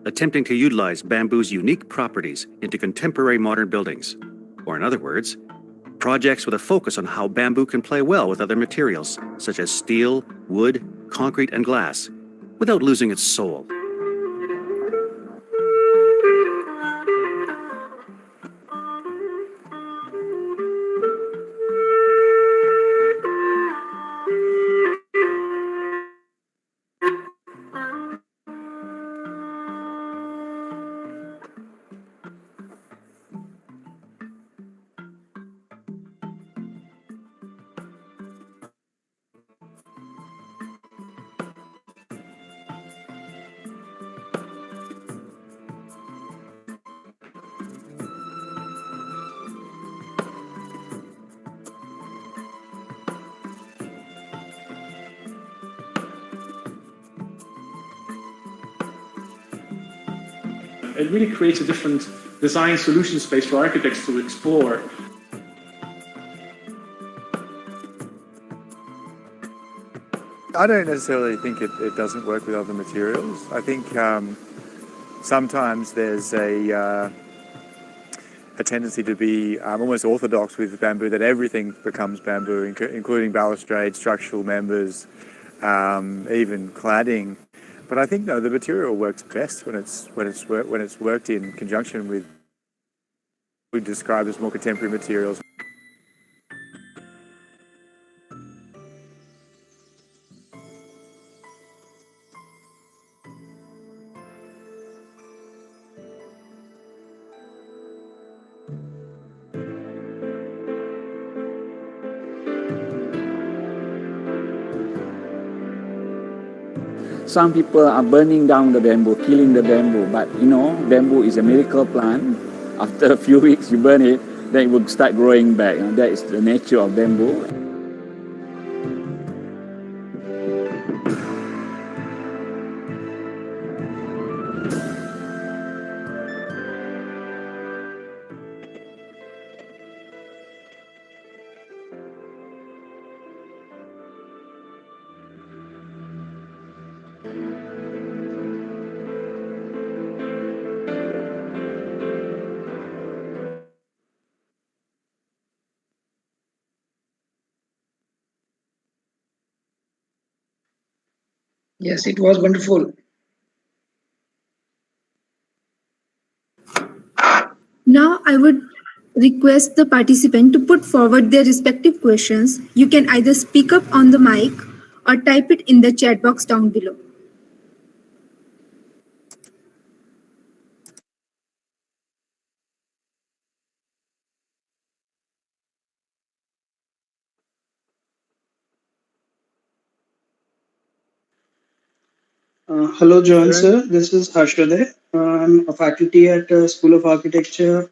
attempting to utilize bamboo's unique properties into contemporary modern buildings. Or in other words, projects with a focus on how bamboo can play well with other materials, such as steel, wood, concrete, and glass, without losing its soul. It really creates a different design solution space for architects to explore. I don't necessarily think it doesn't work with other materials. I think sometimes there's a tendency to be almost orthodox with bamboo, that everything becomes bamboo, including balustrades, structural members, even cladding. But I think, no, the material works best when it's worked in conjunction with what we describe as more contemporary materials. Some people are burning down the bamboo, killing the bamboo, but you know, bamboo is a miracle plant. After a few weeks you burn it, then it will start growing back. And that is the nature of bamboo. Yes, it was wonderful. Now I would request the participant to put forward their respective questions. You can either speak up on the mic or type it in the chat box down below. Hello, Johan sir. This is Harshaday. I'm a faculty at School of Architecture,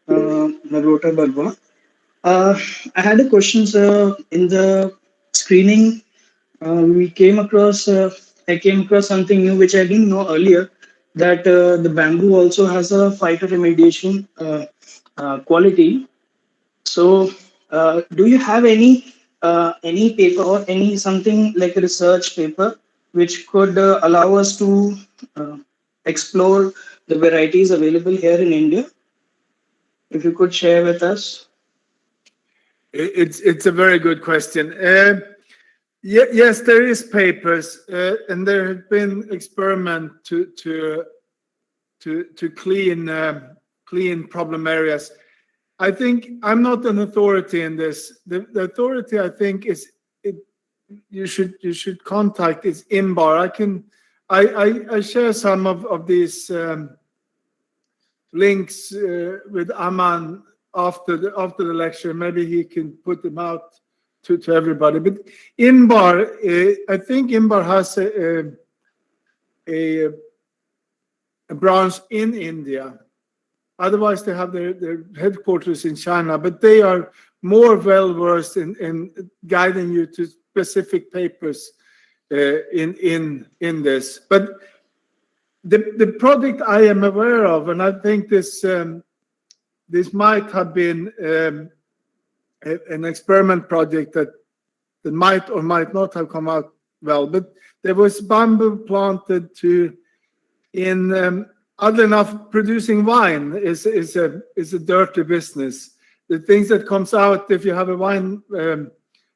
Nagrota Bagawan. I had a question, sir. In the screening, I came across something new which I didn't know earlier, that the bamboo also has a phytoremediation quality. So, do you have any paper or any something like a research paper which could allow us to explore the varieties available here in India? If you could share with us. It's a very good question. Yes, there is papers, and there have been experiments to clean problem areas. I think I'm not an authority in this. The authority, I think, is you should contact is INBAR. I share some of these links with Aman after the lecture. Maybe he can put them out to everybody. But INBAR, I think INBAR has a branch in India. Otherwise, they have their headquarters in China, but they are more well-versed in guiding you to specific papers in this. But the project I am aware of, and I think this might have been an experiment project that that might or might not have come out well. But there was bamboo planted in oddly enough, producing wine is a dirty business. The things that comes out if you have a wine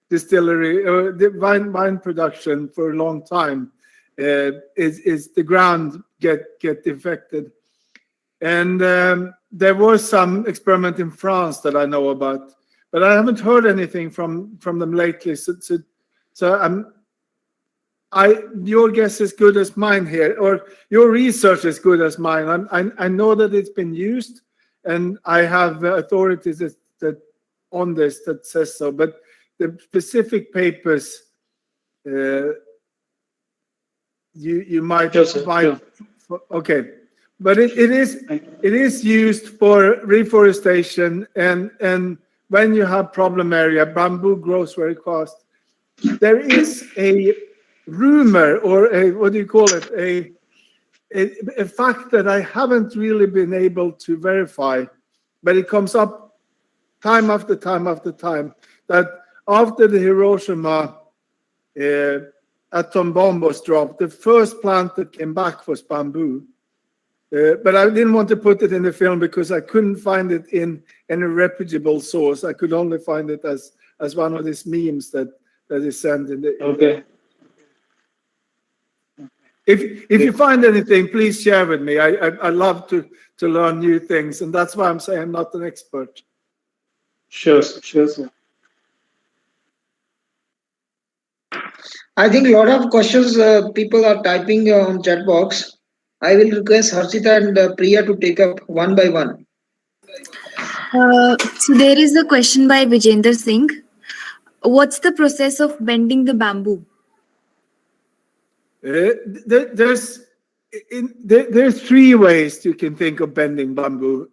distillery or the wine production for a long time is the ground get affected. And there was some experiment in France that I know about, but I haven't heard anything from them lately. So your guess is good as mine here, or your research is good as mine. I know that it's been used, and I have authorities that on this that says so. But the specific papers, you might find. Okay, but it is used for reforestation, and when you have problem area, bamboo grows very fast. There is a rumor, or what do you call it, a fact that I haven't really been able to verify, but it comes up time after time after time, that after the Hiroshima atom bomb was dropped, the first plant that came back was bamboo. But I didn't want to put it in the film because I couldn't find it in any reputable source. I could only find it as one of these memes that is sent in the. Okay. If you find anything, please share with me. I love to learn new things, and that's why I'm saying I'm not an expert. Sure, sir. I think a lot of questions people are typing on chat box. I will request Harshita and Priya to take up one by one. So there is a question by Vijender Singh. What's the process of bending the bamboo? There's three ways you can think of bending bamboo.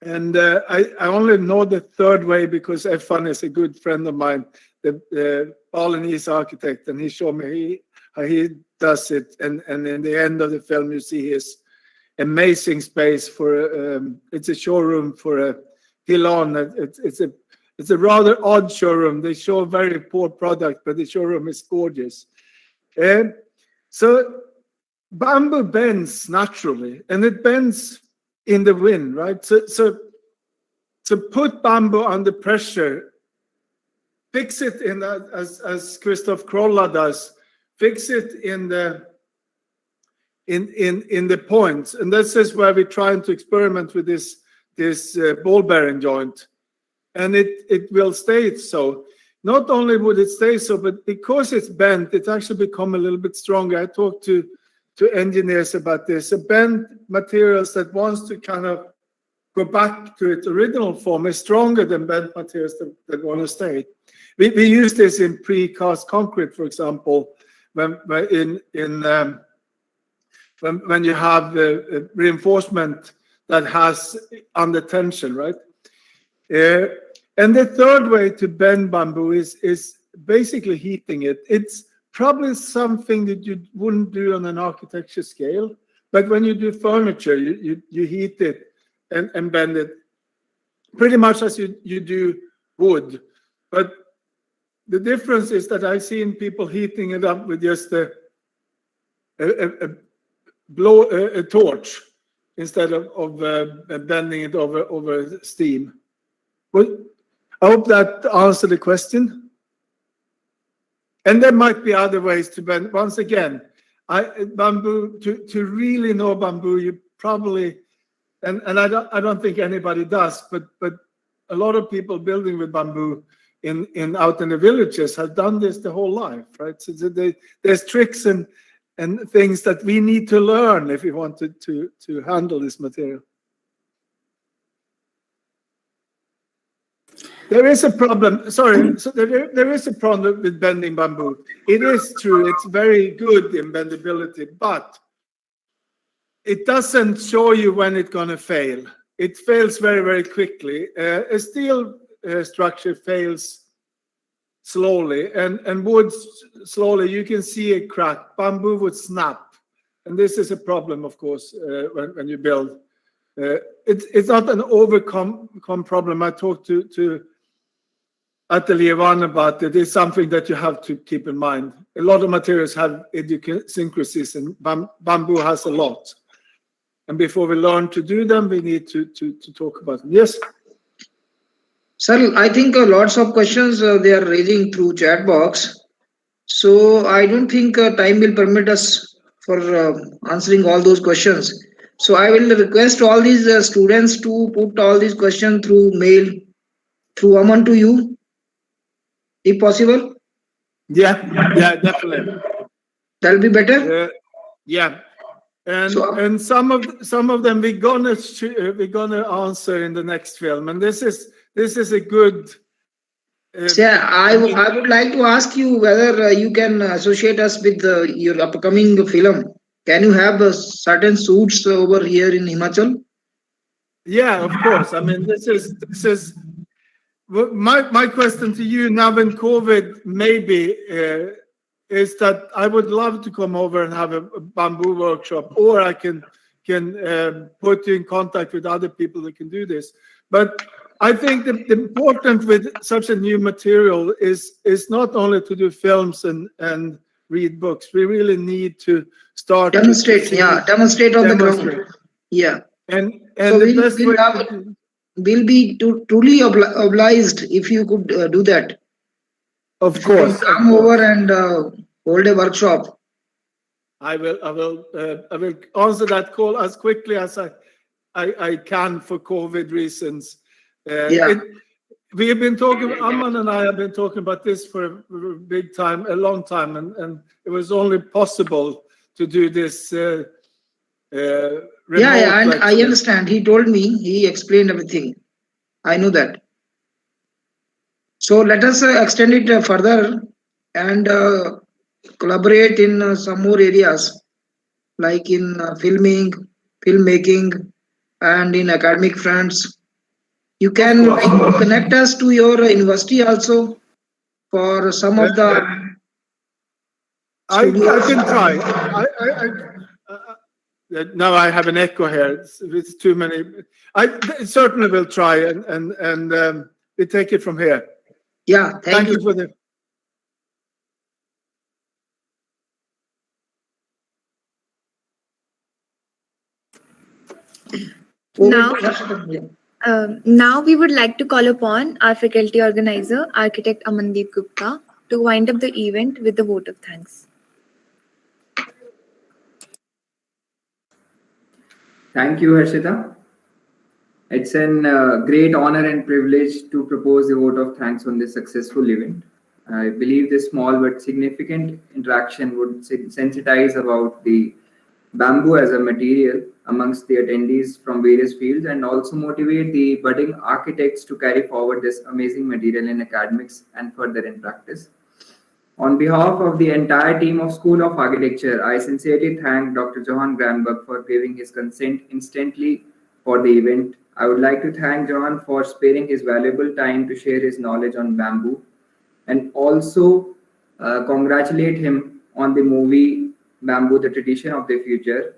And I only know the third way because Efan is a good friend of mine, the Balinese architect, and he showed me how he does it. And in the end of the film, you see his amazing space for it's a showroom for a Hilon. It's a rather odd showroom. They show a very poor product, but the showroom is gorgeous. So bamboo bends naturally, and it bends in the wind, right? So put bamboo under pressure, fix it in as Christoph Krolla does, fix it in the points, and this is where we're trying to experiment with this ball bearing joint, and it will stay so. Not only would it stay so, but because it's bent, it actually become a little bit stronger. I talked to engineers about this. So bent materials that wants to kind of go back to its original form is stronger than bent materials that want to stay. We use this in precast concrete, for example, when you have reinforcement that has under tension, right? And the third way to bend bamboo is basically heating it. It's probably something that you wouldn't do on an architecture scale, but when you do furniture, you heat it and bend it pretty much as you do wood. But the difference is that I've seen people heating it up with just a torch instead of bending it over steam. Well, I hope that answered the question. And there might be other ways to bend. Once again, bamboo, to really know bamboo, you probably, and I don't think anybody does, but a lot of people building with bamboo out in the villages have done this the whole life, right? So there's tricks and things that we need to learn if we want to handle this material. There is a problem. Sorry, so there is a problem with bending bamboo. It is true. It's very good in bendability, but it doesn't show you when it's going to fail. It fails very, very quickly. A steel structure fails slowly, and wood slowly. You can see a crack. Bamboo would snap, and this is a problem, of course, when you build. It's not an overcome problem. I talked to Atelier 1 about it is something that you have to keep in mind. A lot of materials have idiosyncrasies, and bamboo has a lot. And before we learn to do them, we need to talk about them. Yes? Sir, I think lots of questions they are raising through chat box. So I don't think time will permit us for answering all those questions. So I will request all these students to put all these questions through mail, through Aman to you, if possible. Yeah, definitely. That'll be better. Yeah, and some of them we're gonna answer in the next film, and this is a good. Yeah, I would like to ask you whether you can associate us with your upcoming film. Can you have certain suits over here in Himachal? Yeah, of course. I mean, this is my question to you now when COVID maybe is that I would love to come over and have a bamboo workshop, or I can put you in contact with other people that can do this. But I think the important with such a new material is not only to do films and read books. We really need to start demonstrate. Demonstrate on the ground. Yeah. And so the best way we'll be truly obliged if you could do that. Of course. Come over and hold a workshop. I will answer that call as quickly as I can for COVID reasons. We have been talking, Aman and I have been talking about this for a long time, and it was only possible to do this. And I understand. He told me, he explained everything. I know that. So let us extend it further and collaborate in some more areas, like in filmmaking, and in academic fronts. You can connect us to your university also for some of the. I can try. Now I have an echo here. It's too many. I certainly will try, and we take it from here. Yeah, thank you for the. Now we would like to call upon our faculty organizer, architect Amandeep Gupta, to wind up the event with the vote of thanks. Thank you, Harshita. It's a great honor and privilege to propose the vote of thanks on this successful event. I believe this small but significant interaction would sensitize about the bamboo as a material amongst the attendees from various fields, and also motivate the budding architects to carry forward this amazing material in academics and further in practice. On behalf of the entire team of School of Architecture, I sincerely thank Dr. Johan Granberg for giving his consent instantly for the event. I would like to thank Johan for sparing his valuable time to share his knowledge on bamboo, and also congratulate him on the movie Bamboo, the Tradition of the Future,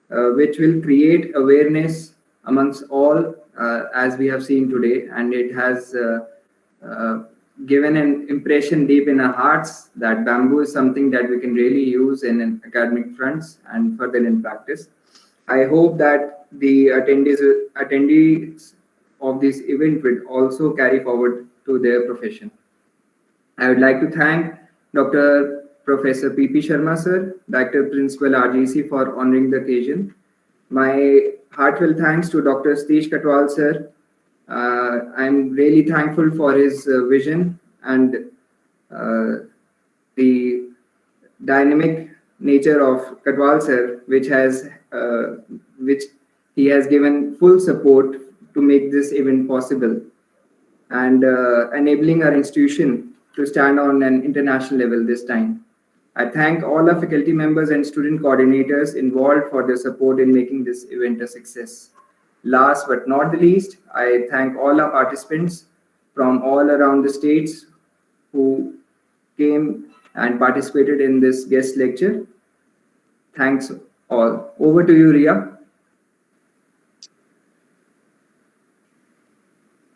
which will create awareness amongst all, as we have seen today, and it has given an impression deep in our hearts that bamboo is something that we can really use in academic fronts and further in practice. I hope that the attendees of this event will also carry forward to their profession. I would like to thank Dr. Professor P.P. Sharma sir, Director Principal RGC, for honoring the occasion. My heartfelt thanks to Dr. Satish Katwal sir. I'm really thankful for his vision and the dynamic nature of Katwal sir, which he has given full support to make this event possible, and enabling our institution to stand on an international level this time. I thank all our faculty members and student coordinators involved for their support in making this event a success. Last but not the least, I thank all our participants from all around the states who came and participated in this guest lecture. Thanks all. Over to you, Ria.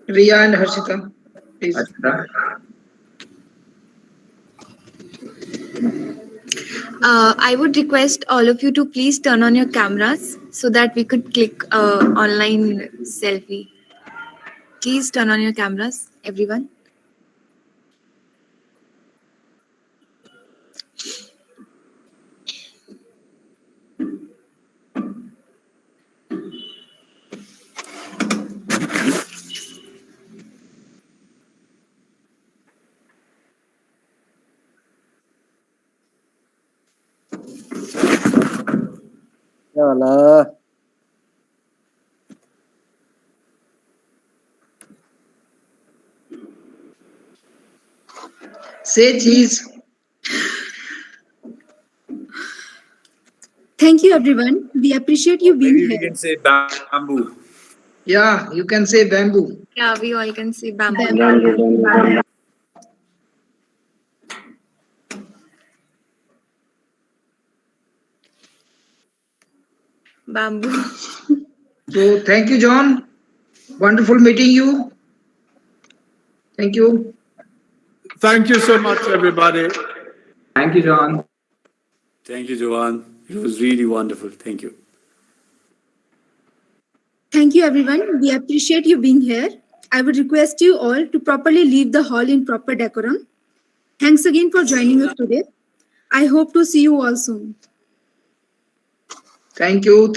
Ria and Harshita. please. I would request all of you to please turn on your cameras so that we could click online selfie. Please turn on your cameras, everyone. Yalah. Say cheese. Thank you, everyone. We appreciate you being Maybe we here. can say bamboo. Yeah, you can say bamboo. Yeah, we all can say bamboo. Bamboo. So thank you, John. Wonderful meeting you. Thank you. Thank you so much, everybody. Thank you, John. Thank you, Johan. It was really wonderful. Thank you. Thank you, everyone. We appreciate you being here. I would request you all to properly leave the hall in proper decorum. Thanks again for joining us today. I hope to see you all soon. Thank you.